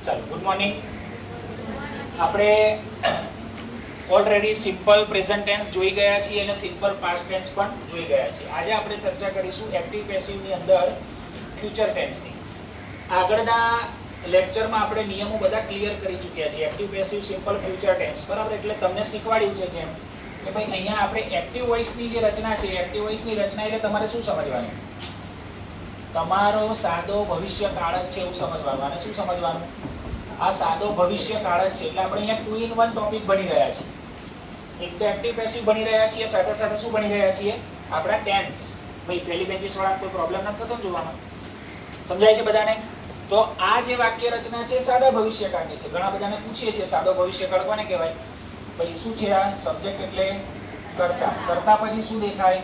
ચાલો, good morning. આપણે already simple present tense જોઈ ગયા છીએ અને સિમ્પલ પાસ્ટ ટેન્સ પણ જોઈ ગયા છીએ. આજે આપણે ચર્ચા કરીશું એક્ટિવ પેસિવ ની અંદર ફ્યુચર ટેન્સ ની. આગળના લેક્ચરમાં આપણે નિયમો બધા ક્લિયર કરી ચૂક્યા છીએ. Active passive simple future tense, બરાબર? એટલે તમને શીખવાડ્યું છે જેમ કે ભાઈ અહીંયા આપણે એક્ટિવ વોઇસ ની જે રચના છે, એક્ટિવ વોઇસ ની રચના એટલે તમારે શું સમજવાનું? તમારો સાદો ભવિષ્યકાળ જ છે એવું સમજવાનું. અને શું સમજવાનું? આ સાદો ભવિષ્યકાળ જ છે. એટલે આપણે અહીંયા 2 in 1 ટોપિક બની રહ્યા છીએ. એક તો એક્ટિવ પેસિવ બની રહ્યા છીએ, સાથે સાથે શું બની રહ્યા છીએ? આપણા ટેન્સ. ભાઈ પહેલી બેન્ચીસ વાળા કોઈ પ્રોબ્લેમ નથી થતો જોવામાં? સમજાય છે બધાને? તો આ જે વાક્ય રચના છે સાદા ભવિષ્યકાળની છે. ઘણા બધાને પૂછીએ છીએ સાદો ભવિષ્યકાળ કોને કહેવાય? ભાઈ શું છે આ? સબ્જેક્ટ એટલે કર્તા. કર્તા પછી શું દેખાય?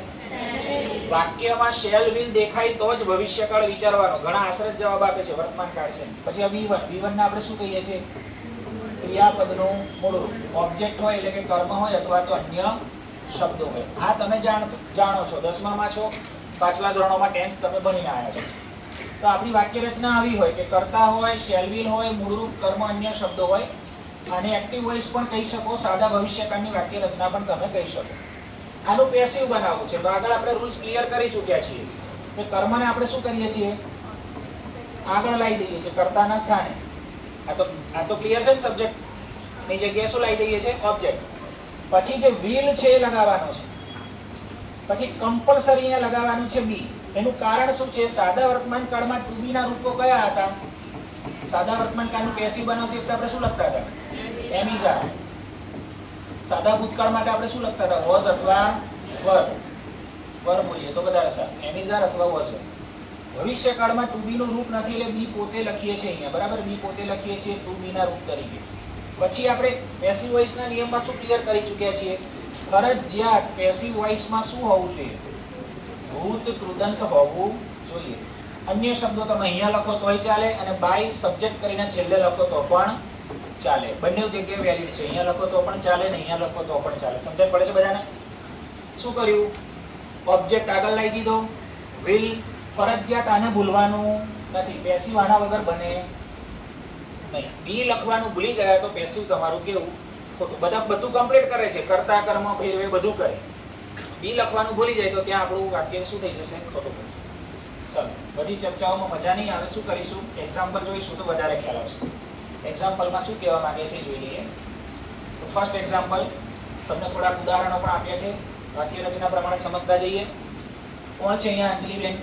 વાક્યમાં શેલ વિલ દેખાય તો જ ભવિષ્યકાળ વિચારવાનો. ઘણા આશ્રિત જવાબ આપે છે વર્તમાનકાળ છે. પછી આ V1, V1 ને આપણે શું કહીએ છીએ? ક્રિયાપદનું મૂળ રૂપ. ઓબ્જેક્ટ હોય એટલે કે કર્મ હોય અથવા તો અન્ય શબ્દો હોય. આ તમે જાણો છો, 10મામાં છો, પાછલા ધોરણોમાં ટેન્સ તમે બનીને આવ્યા છો. તો આપણી વાક્ય રચના આવી હોય કે કર્તા હોય, શેલ વિલ હોય, મૂળરૂપ, કર્મ, અન્ય શબ્દો હોય. અને એક્ટિવ વોઇસ પણ કહી શકો, સાદા ભવિષ્યકાળની વાક્ય રચના પણ તમે કહી શકો. આનું પેસિવ બનાવવું છે. તો આગળ આપણે રૂલ્સ ક્લિયર કરી ચૂક્યા છીએ કે કર્મને આપણે શું કરીએ છીએ? આગળ લાવી દઈએ છીએ કર્તાના સ્થાને. આ તો ક્લિયર છે ને? સબ્જેક્ટ ની જગ્યાએ શું લાવી દઈએ છીએ? ઓબ્જેક્ટ. પછી જે વિલ છે એ લગાવવાનો છે. પછી કમ્પલસરી અહીંયા લગાવવાનું છે બી. એનું કારણ શું છે? સાદા વર્તમાન કાળમાં ટુ બી ના રૂપો કયા હતા? સાદા વર્તમાન કાળનું પેસિવ બનાવતી વખતે આપણે શું લખતા હતા? એમ ઇઝ આર. સાદા ભૂતકાળ માટે આપણે શું લખતા હતા? વોઝ અથવા વર. વર બોલીએ તો વધારે સારું. એમ ઇઝ આર અથવા વોઝ. ભવિષ્યકાળમાં ટુ બી નું રૂપ નથી એટલે બી પોતે લખીએ છીએ અહીંયા, બરાબર? બી પોતે લખીએ છીએ ટુ બી ના રૂપ તરીકે. પછી આપણે પેસિવ વોઇસ ના નિયમમાં શું ક્લિયર કરી ચૂક્યા છીએ? ફરજિયાત પેસિવ વોઇસ માં શું હોવું જોઈએ? ભૂત કૃદંત હોવું જોઈએ. અન્ય શબ્દો તમે અહીંયા લખો તોય ચાલે અને બાય સબ્જેક્ટ કરીને છેલ્લે લખો તો પણ ચાલે. બંને જગ્યાએ વેલિડ છે. અહીંયા લખો તો પણ ચાલે ને અહીંયા લખો તો પણ ચાલે. સમજણ પડે છે બધાને? શું કર્યું? ઓબ્જેક્ટ આગળ લાવી દીધો. વિલ ફરજિયાત આને ભૂલવાનું નથી. પેસિવ આના વગર બને નહીં. બી લખવાનું ભૂલી ગયા તો પેસિવ તમારું કેવું? ખોટું. બધું કમ્પ્લીટ કરે છે, કર્તા, કર્મ, ફેરવે બધું કરે. બી લખવાનું ભૂલી જાય તો ત્યાં આપણું વાક્ય શું થઈ જશે? ખોટું પડશે. ચાલો, બધી ચર્ચાઓમાં મજા નહીં આવે. શું કરીશું? એક્ઝામ્પલ જોઈશું તો વધારે ખ્યાલ આવશે. એક્ઝામ્પલમાં શું કહેવા માંગે છે જોઈ લઈએ. તો ફર્સ્ટ એક્ઝામ્પલ તમને થોડાક ઉદાહરણો પણ આપ્યા છે. વાક્ય રચના પ્રમાણે સમજતા જઈએ. કોણ છે અહીંયા? અંજલિબેન.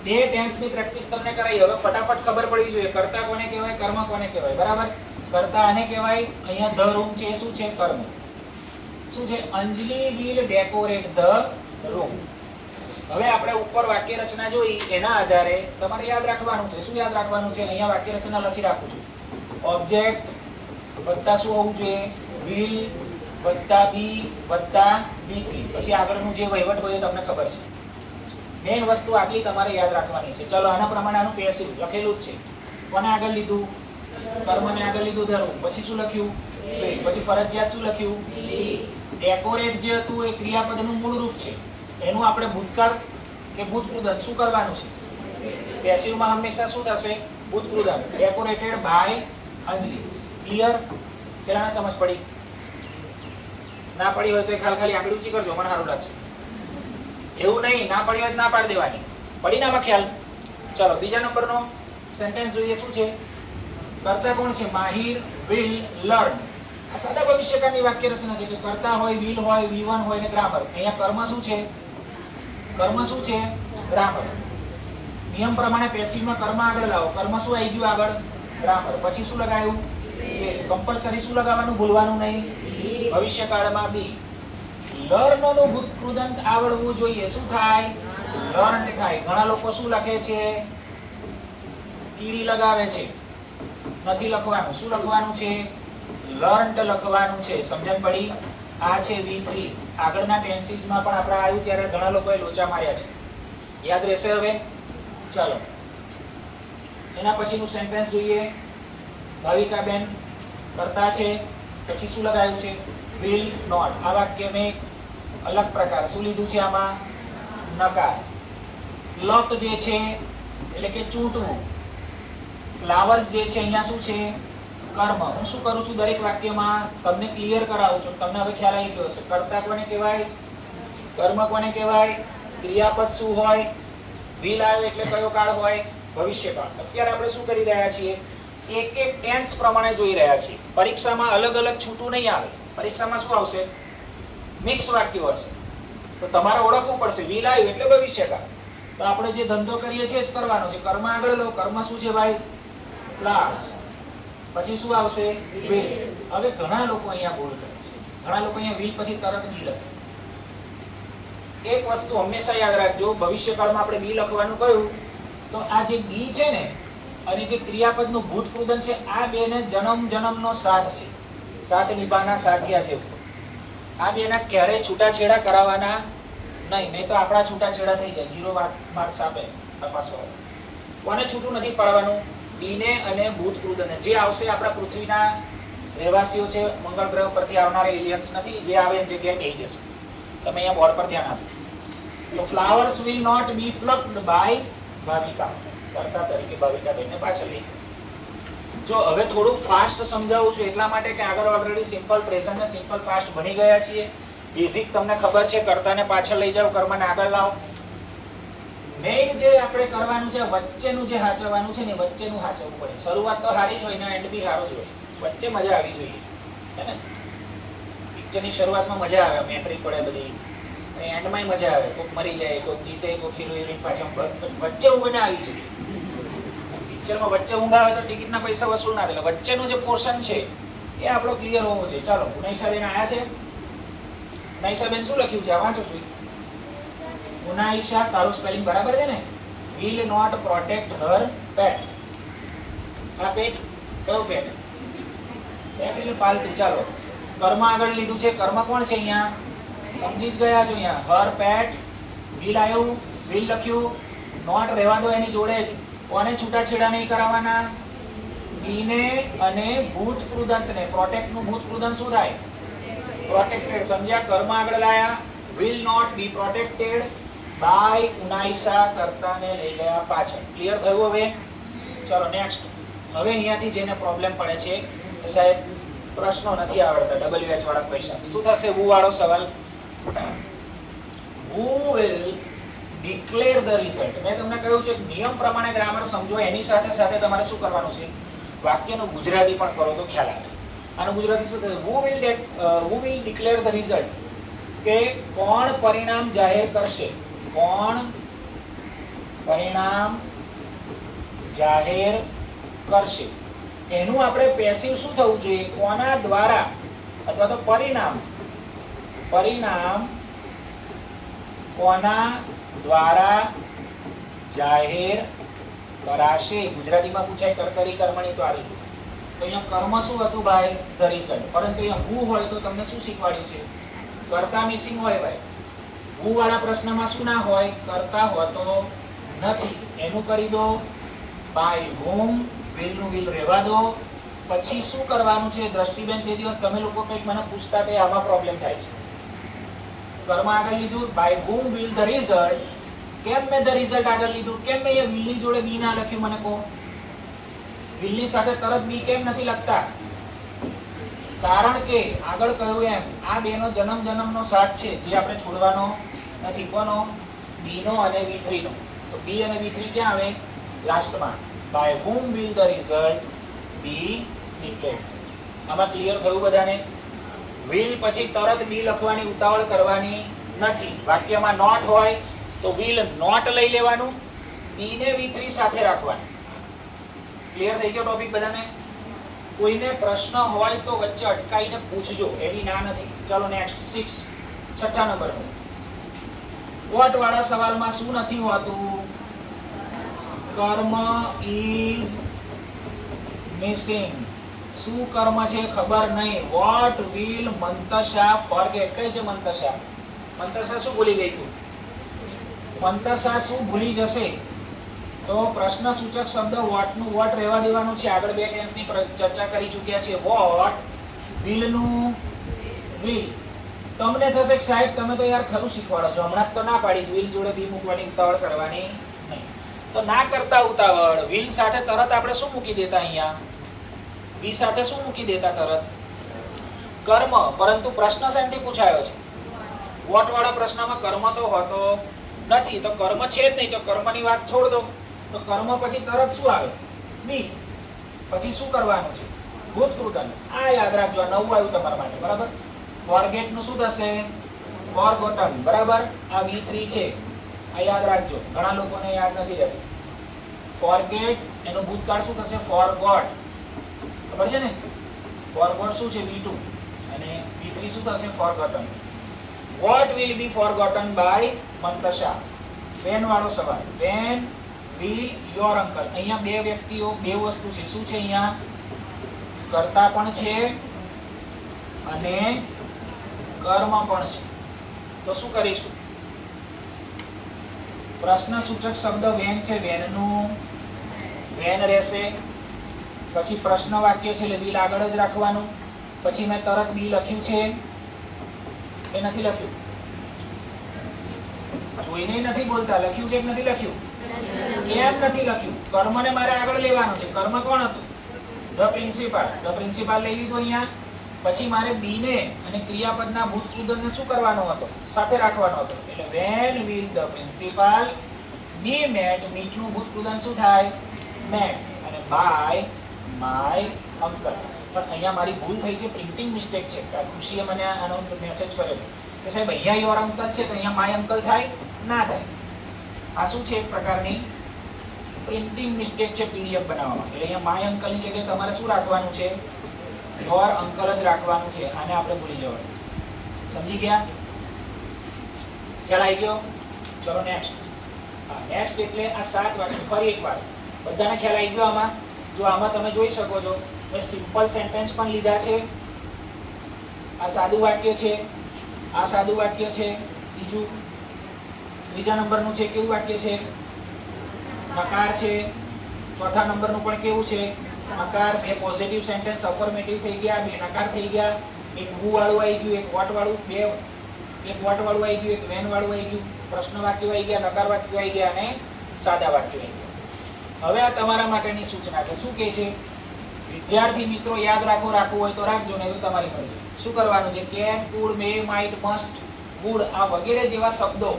બે ટેન્સની પ્રેક્ટિસ તમને કરાવી. હવે ફટાફટ ખબર પડવી જોઈએ કર્તા કોને કહેવાય, કર્મ કોને કહેવાય, બરાબર? કર્તા આને કહેવાય. અહીંયા ધ રૂમ છે, શું છે? કર્મ. શું છે? અંજલિ વિલ ડેકોરેટ ધ રૂમ. હવે આપણે ઉપર વાક્ય રચના જોઈ, એના આધારે તમારે યાદ રાખવાનું છે. શું યાદ રાખવાનું છે? અહીંયા વાક્ય રચના લખી રાખું છું. ઓબ્જેક્ટ વત્તા શું હોવું જોઈએ? વિલ વત્તા બી વત્તા બી3. પછી આગળનું જે વહીવટ હોય એ તમને ખબર છે. મેઇન વસ્તુ આટલી તમારે યાદ રાખવાની છે. ચલો, આના પ્રમાણે આનું પેસિવ લખેલું જ છે. કોને આગળ લીધું? કર્મને આગળ લીધું ધરું. પછી શું લખ્યું? પછી ફરજિયાત શું લખ્યું? ડેકોરેટ જે હતું એ ક્રિયાપદનું મૂળ રૂપ છે. એનું આપણે ભૂતકાળ કે ભૂતકૃદંત શું કરવાનું છે? પેસિવમાં હંમેશા શું થશે? ભૂતકૃદંત. Decorated by Anjali. ક્લિયર? કેટલાને સમજ પડી? ના પડી હોય તો ખાલી આંગળી ઊંચી કરજો, મને સારું લાગશે. એવું નહીં, ના પડી હોય તો ના પાડી દેવાની. પડી નામાં ખ્યાલ? ચલો, બીજા નંબરનો સેન્ટેન્સ જોઈએ. શું છે? કર્તા કોણ છે? માહિર વિલ લર્ન. આ સાદા ભવિષ્યકાળની વાક્ય રચના છે કે કર્તા હોય, વિલ હોય, V1 હોય ને ગ્રામર. અહીંયા કર્મ શું છે? કર્મ શું છે? ગ્રામર. નિયમ પ્રમાણે પેસિવમાં કર્મ આગળ લાવો. કર્મ શું આવી ગયું આગળ? ગ્રામર. પછી શું લગાવ્યું? કમ્પલસરી શું લગાવવાનું? ભૂલવાનું નહીં. ભવિષ્યકાળમાં બી. લર્ન નું ભૂતકૃદંત આવડવું જોઈએ. શું થાય? લર્ન થાય. ઘણા લોકો શું લખે છે? કીડી લગાવે છે. નથી લખવાનું. શું લખવાનું છે? લર્ન્ડ લખવાનું છે. સમજણ પડી? આ છે V3. આગળના ટેન્સીસમાં પણ આપણે આવ્યું ત્યારે ઘણા લોકોએ લોચા માર્યા છે. યાદ રહેશે હવે? ચાલો, એના પછીનું સેન્ટેન્સ જોઈએ. ભાવિકાબેન કરતા છે. પછી શું લગાવ્યું છે? Will not. આ વાક્ય મેં અલગ પ્રકાર શું લીધું છે? આમાં નકાર. લક જે છે એટલે કે ચૂંટવું. ફ્લાવર્સ જે છે અહીંયા શું છે? કર્મ. હું શું કરું છું દરેક વાક્યમાં તમને ક્લિયર કરાવું છું. તમને હવે ખ્યાલ આવી ગયો હશે. કર્તા કોને કહેવાય? કર્મ કોને કહેવાય? ક્રિયાપદ શું હોય? will આવે એટલે કયો કાળ હોય? ભવિષ્યકાળ. અત્યારે આપણે શું કરી રહ્યા છીએ? એક એક ટેન્સ પ્રમાણે જોઈ રહ્યા છીએ. પરીક્ષામાં અલગ અલગ છૂટું નહીં આવે. પરીક્ષામાં શું આવશે? મિક્સ વાક્યો હશે. તો તમારે ઓળખવું પડશે. will આવ્યું એટલે ભવિષ્યકાળ. તો આપણે જે ધંધો કરીએ છીએ જ કરવાનો છે. કર્મ આગળ લો. કર્મ શું છે ભાઈ? પ્લસ. પછી શું આવશે? will. હવે ઘણા લોકો અહીંયા ભૂલ કરે છે. ઘણા લોકો અહીંયા will પછી તરત બી લખે. એક વસ્તુ હંમેશા યાદ રાખજો, ભવિષ્યકાળમાં આપણે બી લખવાનું કહ્યું તો આ જે બી છે ને અને જે ક્રિયાપદનું ભૂતકૃદન છે, આ બેને જન્મ જન્મનો સાથ છે. સાથ નિભાના સાથિયા છે. આ બેના ક્યારેય છૂટાછેડા કરાવવાના નહીં તો આપણા છૂટાછેડા થઈ જાય. 0 માર્ક્સ આપે તપાસવા. કોને છૂટું નથી પાડવાનું? બીને અને ભૂતકૃદને. જે આવશે આપણા પૃથ્વીના રહેવાસીઓ છે, મંગળ ગ્રહ પરથી આવનારા એલિયન્સ નથી. જે આવે એની જગ્યાએ બેસી જશે. તમે અહીંયા બોર્ડ પર ધ્યાન આપો. તો flowers will not be plucked by Bhavika. કર્તા તરીકે ભાવિકા બેનને પાછળ લઈ. જો હવે થોડું ફાસ્ટ સમજાવું છું એટલા માટે કે આગળ ઓલરેડી સિમ્પલ પ્રેઝન્ટ ને સિમ્પલ પાસ્ટ ભણી ગયા છીએ. બેઝિક તમને ખબર છે. કર્તાને પાછળ લઈ જાઓ, કર્મને આગળ લાવો. મેઈન જે આપણે કરવાનું છે, વચ્ચેનું જે હાચવવાનું છે ને, વચ્ચેનું હાચવવું પડે. શરૂઆત તો સારી જ હોય ને એન્ડ બી સારો જ હોય. વચ્ચે મજા આવી જોઈએ, હે ને? પિક્ચરની શરૂઆતમાં મજા આવે, મેટ્રિક પડે બધી, અને એન્ડમાં મજા આવે. કોઈક મરી જાય, કોઈક જીતે, કોઈક હીરો હિરોઈન પાછા. વચ્ચે ઊંઘ ના આવી જોઈએ. પિક્ચરમાં વચ્ચે ઊંઘ આવે તો ટિકિટના પૈસા વસૂલ ના થાય. વચ્ચેનું જે પોર્શન છે એ આપણો ક્લિયર હોવો જોઈએ. ચાલો, ઉનાઈસાબેન આયા છે. ઉનાઈસાબેન શું લખ્યું છે? આ વાંચો છો. ઉનાઈશા, તારું સ્પેલિંગ બરાબર છે ને? will not protect her pet. આ પેટ કયો પેટ? પેટ એટલે પાલતુ. ચાલો, કર્મ આગળ લીધું છે. કર્મ કોણ છે અહીંયા? સમજી જ ગયા છો અહીંયા. her pet. will આવ્યું, will લખ્યું. not રહેવા દો એની જોડે જ. કોને છૂટાછેડા નહીં કરાવવાના? બીને અને ભૂતકૃદંતને. પ્રોટેક્ટ નું ભૂતકૃદંત શું થાય? પ્રોટેક્ટેડ. સમજ્યા? કર્મ આગળ લાયા. will not be protected by ઉનાઈશા. કર્તાને લઈ ગયા પાછળ. ક્લિયર થયું હવે? ચલો નેક્સ્ટ. હવે અહીંયાથી જેને પ્રોબ્લેમ પડે છે સાહેબ પ્રશ્નો નથી આવડતા, WH વાળા ક્વેશ્ચન. શું થશે? who વાળો સવાલ. who will declare the result. મેં તમને કહ્યું છે નિયમ પ્રમાણે ગ્રામર સમજો, એની સાથે સાથે તમારે શું કરવાનું છે? વાક્યનું ગુજરાતી પણ કરો તો ખ્યાલ આવે. આનું ગુજરાતી શું થશે? who will declare the result. કે કોણ પરિણામ જાહેર કરશે? કોણ પરિણામ જાહેર કરશે? એનું આપણે પેસિવ શું થવું જોઈએ? કોના દ્વારા અથવા તો પરિણામ કોના દ્વારા જાહેર કરાશે? ગુજરાતીમાં પૂછાય કર્તરી કર્મણી તો આવી. તો અહીંયા કર્મ શું હતું ભાઈ? The result. પરંતુ અહીંયા હું હોય તો તમને શું શીખવાડ્યું છે? કર્તા મિસિંગ હોય ભાઈ. હું વાળા પ્રશ્નમાં શું ના હોય? કર્તા હોતો નથી. એનું કરી દો. By whom. will નું will રહેવા દો. પછી શું કરવાનું છે? દ્રષ્ટિબેન તે દિવસ તમે લોકો કંઈક મને પૂછતા કે આમાં પ્રોબ્લેમ થાય છે. કર્મ આગળ લીધું. By whom will the result. કેમ મેં ધ રિઝલ્ટ આગળ લીધું? કેમ મેં will ની જોડે બી ના લખ્યું? મને કહો. will ની સાથે તરત બી કેમ નથી લખતા? કારણ કે આગળ કહ્યું એમ આ બેનો જન્મ જન્મનો સાથ છે, જે આપણે છોડવાનો નથી. કોનો? બી નો અને V3 નો. તો બી અને V3 ક્યાં આવે? લાસ્ટમાં. by whom will the result be declared. આમાં ક્લિયર થયું બધાને? will પછી તરત બી લખવાની ઉતાવળ કરવાની નથી. વાક્યમાં not હોય તો will not લઈ લેવાનું, બી ને V3 સાથે રાખવાનું. ક્લિયર થઈ ગયો ટોપિક બધાને? કોઈને પ્રશ્ન હોય તો વચ્ચે અટકાઈને પૂછજો, એની ના નથી. ચાલો નેક્સ્ટ 6, છઠ્ઠા નંબરનો. વોટ વાળા સવાલમાં શું નથી હોતું? કર્મ ઇઝ મિસિંગ. શું કર્મ છે ખબર નહીં. What will Mantasha forget. કઈ છે મંતશા? મંતશા શું ભૂલી ગઈ તું? મંતશા શું ભૂલી જશે? તો પ્રશ્ન સૂચક શબ્દ વોટ નું વોટ રહેવા દેવાનું છે. આગળ બે ટેન્સ ની ચર્ચા કરી ચૂક્યા છીએ. વોટ વિલ નું વિલ. તમને થશે કે સાહેબ તમે તો યાર ખરું શીખવાડો છો, હમણાં તો ના પાડી વિલ જોડે બી મૂકવાની ઉતાવળ કરવાની નહીં. તો ના કરતા ઉતાવળ will સાથે તરત આપણે શું મૂકી દેતા અહીંયા? be સાથે શું મૂકી દેતા તરત? કર્મ. પરંતુ પ્રશ્ન શેનાથી પૂછાયો છે? વોટ વાળા પ્રશ્નમાં કર્મ તો હોતો નથી, તો કર્મ છે જ નહીં, તો કર્મની વાત છોડ દો. તો કર્મ પછી તરત શું આવે? બી. પછી શું કરવાનું છે? ભૂતકૃતન. આ યાદ રાખજો, નવું આવ્યું તમારા માટે, બરાબર? ફોરગેટ નું શું થશે? ફોરગોટન, બરાબર? આ V3 છે, આ યાદ રાખજો, ઘણા લોકોને યાદ નથી રહેતું. ફોરગેટ એનો ભૂતકાળ શું થશે? ફોરગોટ. ખબર છે ને? ફોરગોટ શું છે? V2. અને V3 શું થશે? Forgotten. What will be forgotten by Mantasha? When વાળો સવાલ. When will your uncle. અહીંયા બે વ્યક્તિઓ, બે વસ્તુ છે. શું છે અહીંયા? કર્તા પણ છે અને કર્મ પણ છે. તો શું કરીશું? પ્રશ્ન સૂચક શબ્દ વેન છે, વેનનું વેન રહેશે. પછી પ્રશ્ન વાક્ય છે એટલે will આગળ જ રાખવાનું. પછી મેં તરત બી લખ્યું છે એ નથી લખ્યું? જોઈને નથી બોલતા, લખ્યું છે કે નથી લખ્યું? એમ નથી લખ્યું. કર્મને મારે આગળ લેવાનું છે. કર્મ કોણ હતું? The principal. ધ પ્રિન્સિપાલ લઈ લીધું અહીંયા. પછી મારે બી ને અને ક્રિયાપદના ભૂતકૃતને શું કરવાનો હતો? સાથે રાખવાનો હતો. એટલે when will the principal be met? meet નું ભૂતકૃત શું થાય? met. અને by my uncle. પણ અહીંયા મારી ભૂલ થઈ છે, પ્રિન્ટિંગ મિસ્ટેક છે. ખુશીએ મને આનો મેસેજ કર્યો કે સાહેબ અહીંયા યોર અંકલ છે તો અહીંયા માય અંકલ થાય? ના થાય. આ શું છે? એક પ્રકારની પ્રિન્ટિંગ મિસ્ટેક છે પીડીએફ બનાવવામાં. એટલે અહીંયા માય અંકલની જગ્યાએ તમારે શું રાખવાનું છે? યોર અંકલ જ રાખવાનું છે. આને આપણે ભૂલી જવાનું. સમજી ગયા? ખ્યાલ આવી ગયો? ચલો નેક્સ્ટ. હા, નેક્સ્ટ એટલે આ 7 વાક્યો ફરી એકવાર બધાને ખ્યાલ આવી ગયો આમાં? જો આમાં તમે જોઈ શકો છો મેં સિમ્પલ સેન્ટેન્સ પણ લીધા છે. આ સાદું વાક્ય છે, આ સાદું વાક્ય છે. ત્રીજા નંબરનું છે કેવું વાક્ય છે? નકાર છે. ચોથા નંબરનું પણ કેવું છે? નકાર. બે પોઝિટિવ સેન્ટેન્સ અફર્મેટિવ થઈ ગયા, બે નકાર થઈ ગયા. એક હુ વાળું આવી ગયું, એક વોટ વાળું, એક વોટ વાળું આવી ગયું, એક વેન વાળું આવી ગયું. પ્રશ્ન વાક્યો આવી ગયા, નકાર વાક્યો આવી ગયા અને સાદા વાક્યો આવી ગયા. હવે આ તમારા માટેની સૂચના છે. શું કહે છે? વિદ્યાર્થી મિત્રો યાદ રાખવું હોય તો રાખજો, નહીં તો તમારી મરજી. શું કરવાનું છે? Can, could, may, might, must, would આ વગેરે જેવા શબ્દો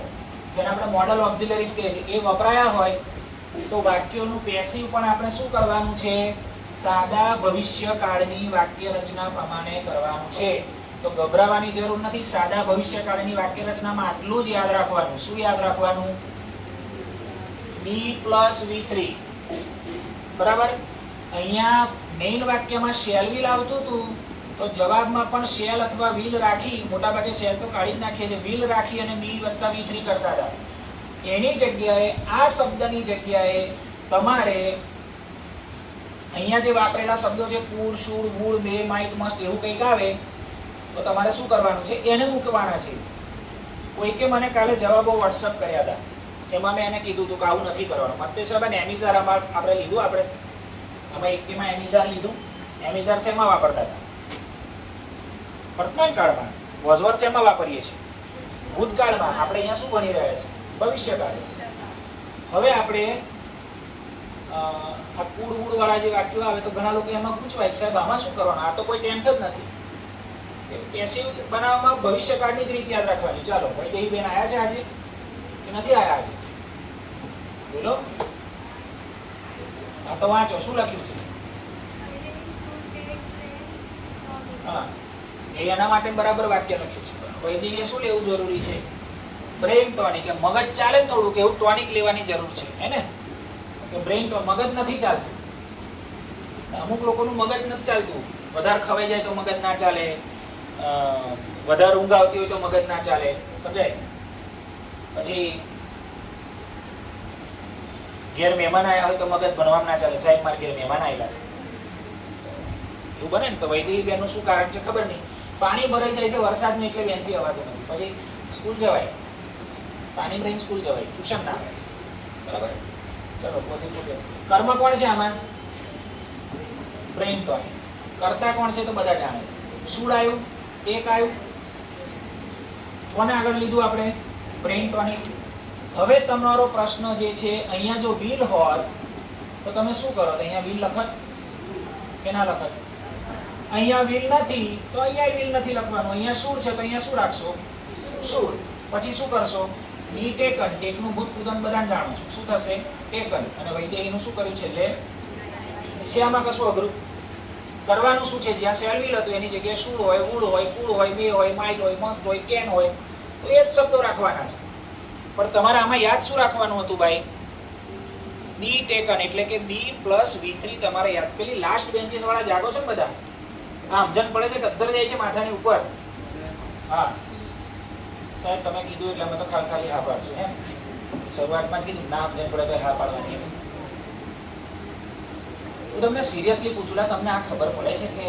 જેને આપણે મોડલ ઓક્ઝિલરીઝ કહે છે એ વપરાયા હોય તો વાક્યોનું પેસિવ પણ આપણે શું કરવાનું છે? સાદા ભવિષ્યકાળની વાક્ય રચના પ્રમાણે કરવાનું છે. તો ગભરાવાની જરૂર નથી. સાદા ભવિષ્યકાળની વાક્ય રચનામાં આટલું જ યાદ રાખવાનું. શું યાદ રાખવાનું? બી પ્લસ V3. બરાબર? અહીંયા મેઇન વાક્યમાં શેલ વિલ આવતું હતું તો જવાબમાં પણ શેલ અથવા વિલ રાખી, મોટાભાગે શેલ તો કાઢી જ નાખીએ છીએ, વિલ રાખી અને બી વત્તા V3 કરતા હતા. એની જગ્યાએ આ શબ્દની જગ્યાએ તમારે અહીંયા જે વાપરેલા શબ્દો છે could, should, would, may, might, must એવું કંઈક આવે તો તમારે શું કરવાનું છે? એને મૂકવાના છે. કોઈકે મને કાલે જવાબો વોટ્સઅપ કર્યા હતા, એમાં મેં એને કીધું હતું કે આવું નથી કરવાનું. મતે સાહેબ એમિઝાર આપણે લીધું, આપણે આમાં એકમાં એમિઝાર લીધું. એમિઝાર શેમાં વાપરતા હતા? વર્તમાન કાળમાં. વોઝવર્ડ શેમાં વાપરીએ છીએ? ભૂતકાળમાં. આપણે અહીંયા શું બની રહ્યા છે? ભવિષ્યકાળ. હવે આપણે આ કુડ વુડ વાળા જે વાક્યો આવે તો ઘણા લોકો એમાં પૂછવાય સાહેબ આમાં શું કરવાનું? આ તો કોઈ ટેન્શન જ નથી. પેસિવ બનાવવામાં ભવિષ્યકાળની જ રીત યાદ રાખવાની. ચાલો ભાઈ બેન આયા છે આજે કે નથી આયા આજે? બોલો. આ તો વાંચો શું લખ્યું છે? હા, એના માટે બરાબર વાક્ય લખ્યું છે. વૈદિકે શું લેવું જરૂરી છે? Brain tonic. કે મગજ ચાલે ને થોડું, કે એવું ટોનિક લેવાની જરૂર છે, હે ને? કે બ્રેઇન મગજ નથી ચાલતું. અમુક લોકોનું મગજ નથી ચાલતું. વધારે ખવાઈ જાય તો મગજ ના ચાલે, વધારે ઊંઘ આવતી હોય તો મગજ ના ચાલે. સમજાય? પછી ઘેર મહેમાન આવ્યા હોય તો મગજ ભણવામાં ના ચાલે. સાહેબ મારે ઘેર મહેમાન આવેલા એવું બને ને. તો વૈદિક બેનનું શું કારણ છે ખબર નહીં. પાણી ભરાઈ જાય છે વરસાદનું એટલે બેનથી અવાતું નથી. પછી સ્કૂલ જવાય, પાણી ભરીને સ્કૂલ જવાય, ટ્યુશન ના આવે. બરાબર? ચલો પોતે કર્મ કોણ છે આમાં? Brain tonic. કરતા કોણ છે તો બધા જાણે. શું આવ્યું? એક આવ્યું. કોને આગળ લીધું આપણે? Brain tonic. હવે તમારો પ્રશ્ન જે છે, અહીંયા જો વ્હીલ હોત તો તમે શું કરો? અહીંયા વ્હીલ લખત કે ના લખત? અહીંયા વ્હીલ નથી તો અહીંયા વ્હીલ નથી લખવાનું. અહીંયા સૂળ છે તો અહીંયા શું રાખશો? સૂળ. પછી શું કરશો? Be taken. ટેકનું ભૂત પૂતન બધા જાણો છો. શું થશે? ટેકન. અને વૈદેહીનું શું કર્યું છેલ્લે? છે. આમાં કશું અઘરું કરવાનું શું છે? જ્યાં સેલ વ્હીલ હતું એની જગ્યાએ સૂળ હોય, વુડ હોય, કુળ હોય, બે હોય, માઇટ હોય, મસ્ત હોય, કેન હોય, તો એ જ શબ્દો રાખવાના છે. પણ તમારે આમાં યાદ શું રાખવાનું હતું ભાઈ? બી ટેકન એટલે કે બી પ્લસ V3 તમારે યાદ. પેલી લાસ્ટ બેન્ચીસ વાળા જાગો છો ને બધા? આ સમજણ પડે છે કે અદ્ધર જાય છે માથાની ઉપર? હા સાહેબ તમે કીધું એટલે અમે તો ખાલી હા પાડશું. એમ શરૂઆતમાં જ કીધું ના સમજણ પડે તો હા પાડવાની. એમ હું તમને સિરિયસલી પૂછું, તમને આ ખબર પડે છે કે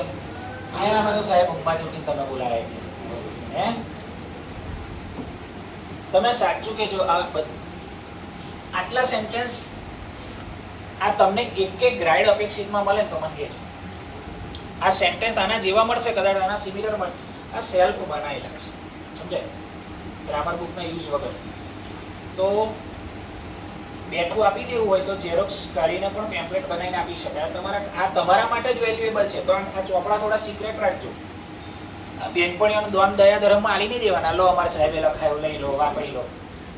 આમાં તો સાહેબ ઊંઘમાંથી ઉઠીને તમે બોલાવે હે? તમે સાચું કે જો આટલા સેન્ટેન્સ આ તમને એક ગ્રાઇડ અપેક્ષિતમાં મળે તો મને કહેજો. આ સેન્ટેન્સ આના જેવા મળશે, કદાચ આના સિમિલર મળે. આ સેલ્ફ બનાવેલા છે, સમજાય? ગ્રામર બુકના યુઝ વગર. તો બેઠું આપી દેવું હોય તો ઝેરોક્સ કાઢીને પણ પેમ્પલેટ બનાવીને આપી શકાય. આ તમારા માટે જ વેલ્યુએબલ છે. તો આ ચોપડા થોડા સિક્રેટ રાખજો. બેનપણીઓને દોન દયા ધર્મમાં આલી નહીં દેવાના. લો અમારે સાહેબે લખાયું, લઈ લો, વાપરી લો.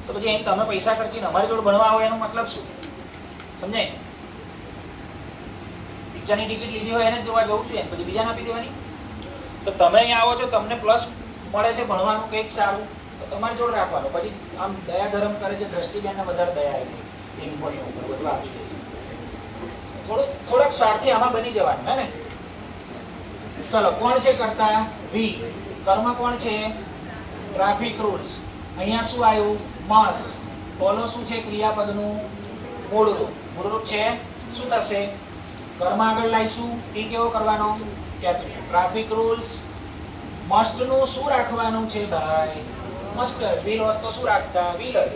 તો પછી અહીં તમે પૈસા ખર્ચીને અમારી જોડે ભણવા આવો એનો મતલબ શું? સમજાય? પિક્ચરની ટિકિટ લીધી હોય એને જોવા જવું જોઈએ, પછી બીજાને આપી દેવાની. તો તમે અહીંયા આવો છો, તમને પ્લસ મળે છે ભણવાનું કંઈક સારું, તો તમારી જોડે રાખવાનું. પછી આમ દયા ધર્મ કરે છે, દ્રષ્ટિબેનને વધારે દયા આવી બેનપણીઓ ઉપર બધું આપી દે છે. થોડાક સ્વાર્થી આમાં બની જવાનું હે ને? ચલો, કોણ છે કરતા? વી. કર્મ કોણ છે? Traffic rules. અહીંયા શું આવ્યું? મસ્ટ. ફોલો શું છે? ક્રિયાપદનું મૂળરૂપ. મૂળરૂપ છે શું થશે? કર્મ આગળ લાવીશું. ટી કેવો કરવાનો? કેપિટલ. Traffic rules. મસ્ટ નું શું રાખવાનું છે ભાઈ? મસ્ટ. વ્હીલ હોત તો શું રાખતા? વ્હીલ જ.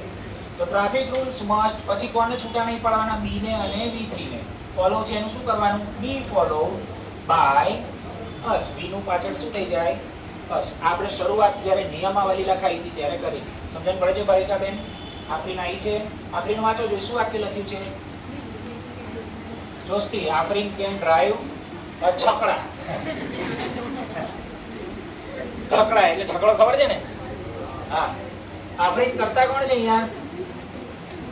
તો ટ્રાફિક રૂલ્સ મસ્ટ. પછી કોને છૂટા નહીં પડવાના? બી ને અને V3 ને. ફોલો છે એનું શું કરવાનું? બી ફોલો બાય અસ. બી નું પાછળ શું થઈ જાય? અસ. આપણે શરૂઆત જ્યારે નિયમાવલી લખાઈ હતી ત્યારે કરી. સમજણ પડે છે બાલિકાબેન? આફરીન આવી છે. આફરીન વાંચો જોઈએ. શું વાક્ય લખ્યું છે? દોસ્તી. Afreen can drive a chhakda. છકડા એટલે છકડો ખબર છે ને? હા. આફરીન કરતા કોણ છે અહીંયા?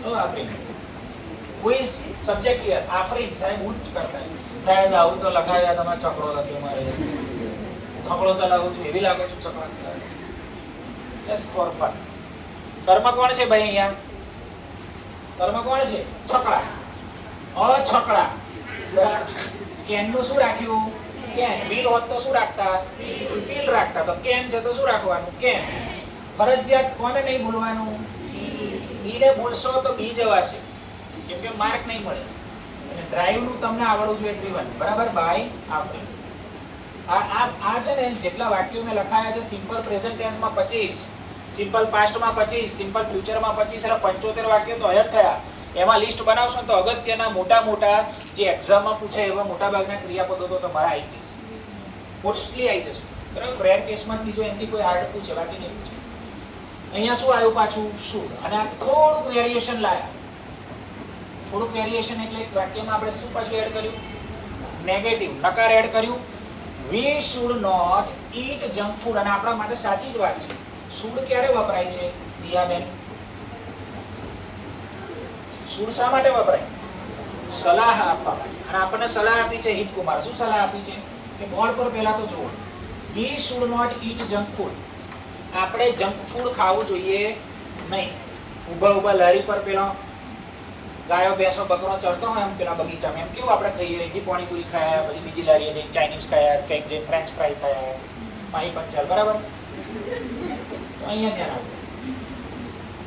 ઓ Afreen. Who is subject here? Afreen. સાહેબ હું જ કરતા. સાહેબ આવું તો લખાયા તમે છકડો લખ્યો મારે. છકડો ચલાવું છું એવી લાગે છે છકડા. Yes for fun. કર્મ કોણ છે ભાઈ અહીંયા? કર્મ કોણ છે? છકડા. છકડા. કેન નું શું રાખ્યું? કેન. વ્હીલ હોત તો શું રાખતા? વ્હીલ રાખતા. તો કેન છે તો શું રાખવાનું? કેન. ફરજિયાત કોને નહીં ભૂલવાનું? બી ને ભૂલશો તો બી જવાશે, કેમ કે માર્ક નહીં મળે. અને ડ્રાઈવ નું તમને આવડવું જોઈએ ડ્રીવન. બરાબર? બાય આફરીન. આ છે ને જેટલા વાક્યો મેં લખાયા છે સિમ્પલ પ્રેઝન્ટ ટેન્સમાં 25, સિમ્પલ પાસ્ટમાં 25, સિમ્પલ ફ્યુચરમાં 25 એટલે 75 વાક્યો તો હયા થયા. એમાં લિસ્ટ બનાવશો તો અગત્યના મોટા જે એક્ઝામમાં પૂછાય એવા મોટાભાગના ક્રિયાપદો તો તમારા આવી જશે, મોસ્ટલી આવી જશે. બરાબર? રેર કેસમાં બીજો એમથી કોઈ હાર્ડ પૂછે, બાકી નહીં પૂછે. અહીંયા શું આવ્યું પાછું? શું. અને આ થોડુંક વેરિએશન લાયા. થોડુંક વેરિએશન એટલે એક વાક્યમાં આપણે શું પાછું એડ કર્યું? નેગેટિવ નકાર એડ કર્યું. We should not eat junk food. અને આપણા માટે સાચી જ વાત છે. should ક્યારે વપરાય છે દિયાબેન? should શા માટે વપરાય? સલાહ આપવા માટે. અને આપણને સલાહ આપી છે હિતકુમાર. શું સલાહ આપી છે? કે બોર્ડ પર પહેલા તો જુઓ. We should not eat junk food. આપણે જંક ફૂડ ખાવું જોઈએ નહીં. ઊભા લારી પર પેલો ગાયો ભેંસો બકરો ચડતો હોય એમ પેલા બગીચામાં, એમ કેવું આપણે ખાઈએ? અહીંથી પાણીપુરી ખાયા, પછી બીજી લારીએ જઈને ચાઇનીઝ ખાયા, કંઈક જઈને ફ્રેન્ચ ફ્રાય ખાયા, પાણી પંચાલ. બરાબર? તો અહીંયા ધ્યાન આપો.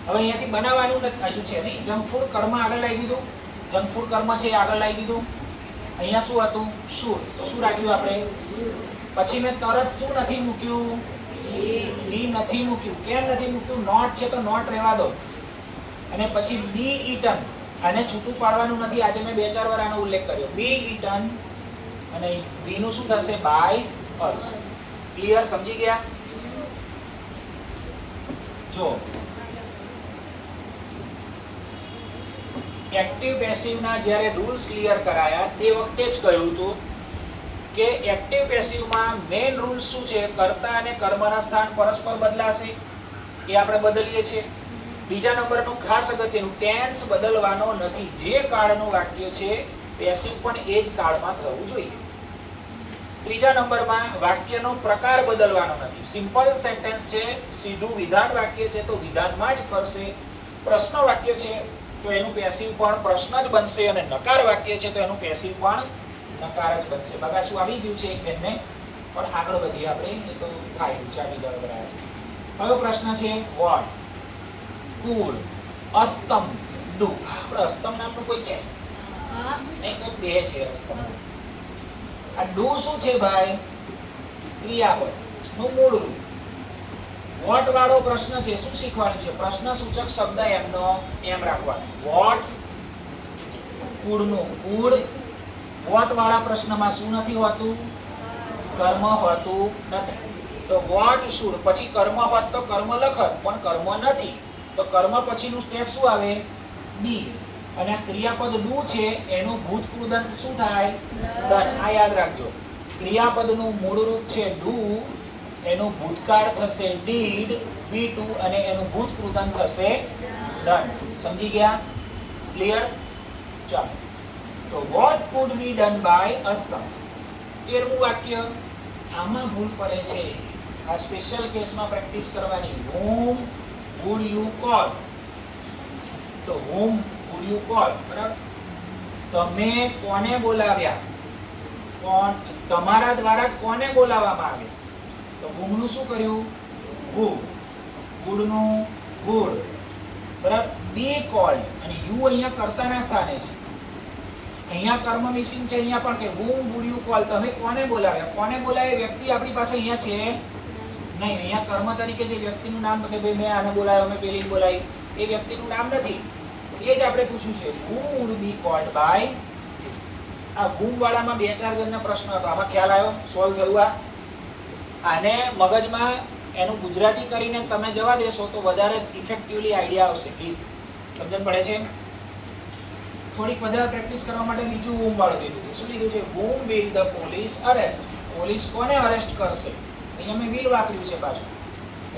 હવે અહીંયાથી બનાવવાનું હજુ છે નહીં. જંક ફૂડ કર્મ આગળ લાવી દીધું. જંક ફૂડ કર્મ છે આગળ લાવી દીધું. અહીંયા શું હતું? શું. તો શું રાખ્યું આપણે? પછી મેં તરત શું નથી મૂક્યું? બી નથી મૂક્યું. કેમ નથી મૂક્યું? નોટ છે તો નોટ રહેવા દો. અને પછી બી ઈટન. આને છૂટું પાડવાનું નથી. આજે મેં 2-4 વાર આનો ઉલ્લેખ કર્યો. બી ઈટન અને બી નું શું થશે? By us. ક્લિયર? સમજી ગયા? જો એક્ટિવ પેસિવના જ્યારે રૂલ્સ ક્લિયર કરાયા તે વખતે જ કહ્યું હતું કે એક્ટિવ પેસિવમાં મેઇન રૂલ શું છે? કર્તા અને કર્મના સ્થાન પરસ્પર બદલાશે, એ આપણે બદલીએ છીએ. બીજા નંબરનું ખાસ અગત્યનું, ટેન્સ બદલવાનો નથી. જે કાળનું વાક્ય છે પેસિવ પણ એ જ કાળમાં થવું જોઈએ. ત્રીજા નંબરમાં વાક્યનો પ્રકાર બદલવાનો નથી. સિમ્પલ સેન્ટેન્સ છે, સીધું વિધાન વાક્ય છે તો વિધાનમાં જ ફરશે. પ્રશ્ન વાક્ય છે તો એનું પેસિવ પણ પ્રશ્ન જ બનશે, અને નકાર વાક્ય છે તો એનું પેસિવ પણ નકાર જ બનશે. બગા શું આવી ગયું છે એક બેનને? પણ આગળ વધીએ આપણે, એ તો થાય ચાલી બરાબર છે. હવે પ્રશ્ન છે વોટ, કુલ, અસ્તમ, ડુ. આપણે અસ્તમ નામનું કોઈ છે નહીં, તો બે છે અસ્તમ. આ ડુ શું છે ભાઈ? ક્રિયાપદ નું મૂળ રૂપ. વોટ વાળો પ્રશ્ન છે, શું શીખવાડ્યું છે? પ્રશ્ન સૂચક શબ્દ એમનો એમ રાખવાનો. વોટ, કુળ નું કુળ. વોટ વાળા પ્રશ્નમાં શું નથી હોતું? કર્મ હોતું નથી. તો વોટ શુડ, પછી કર્મ હોત તો કર્મ લખત, પણ કર્મ નથી તો કર્મ પછીનું સ્ટેપ શું આવે? બી. અને આ ક્રિયાપદ ડુ છે એનું ભૂતકૃદંત શું થાય? ડન. આ યાદ રાખજો. ક્રિયાપદનું મૂળ રૂપ છે ડુ, એનું ભૂતકાળ થશે ડીડ, B2, અને એનું ભૂતકૃદંત થશે ડન. સમજી ગયા? ક્લિયર? ચાલો, તો what could be done by અસ્તમ. 13મું વાક્ય, આમાં ભૂલ પડે છે, આ સ્પેશિયલ કેસમાં પ્રેક્ટિસ કરવાની. whom would you call? તો whom would you call, બરાબર? તમે કોને બોલાવ્યા? કોણ, તમારા દ્વારા કોને બોલાવવામાં આવે? તો whom નું શું કર્યું? who. would નું would, બરાબર? be called, અને you અહીંયા કર્તાના સ્થાને છે. અહીંયા કર્મ મિસિંગ છે. અહીંયા પણ કે whom would you call, તમે કોને બોલાવ્યા? કોને બોલાવે વ્યક્તિ આપણી પાસે અહીંયા છે નહીં. અહીંયા કર્મ તરીકે જે વ્યક્તિનું નામ, કે ભાઈ મેં આને બોલાવ્યો, મેં પેલીને બોલાવી, એ વ્યક્તિનું નામ નથી. એ જ આપણે પૂછ્યું છે, who would be called by. આ whom વાળામાં 2-4 જણનો પ્રશ્ન હતો, આમાં ખ્યાલ આવ્યો? સોલ્વ થયું? આને મગજમાં એનું ગુજરાતી કરીને તમે જવા દેશો તો વધારે ઇફેક્ટિવલી આઈડિયા આવશે. સમજણ પડે છે? થોડીક વધારે પ્રેક્ટિસ કરવા માટે બીજું whom વાળું લીધું છે. શું લીધું છે? whom will the police arrest. Police કોને અરેસ્ટ કરશે? અહીંયા મેં will વાપર્યું છે પાછું.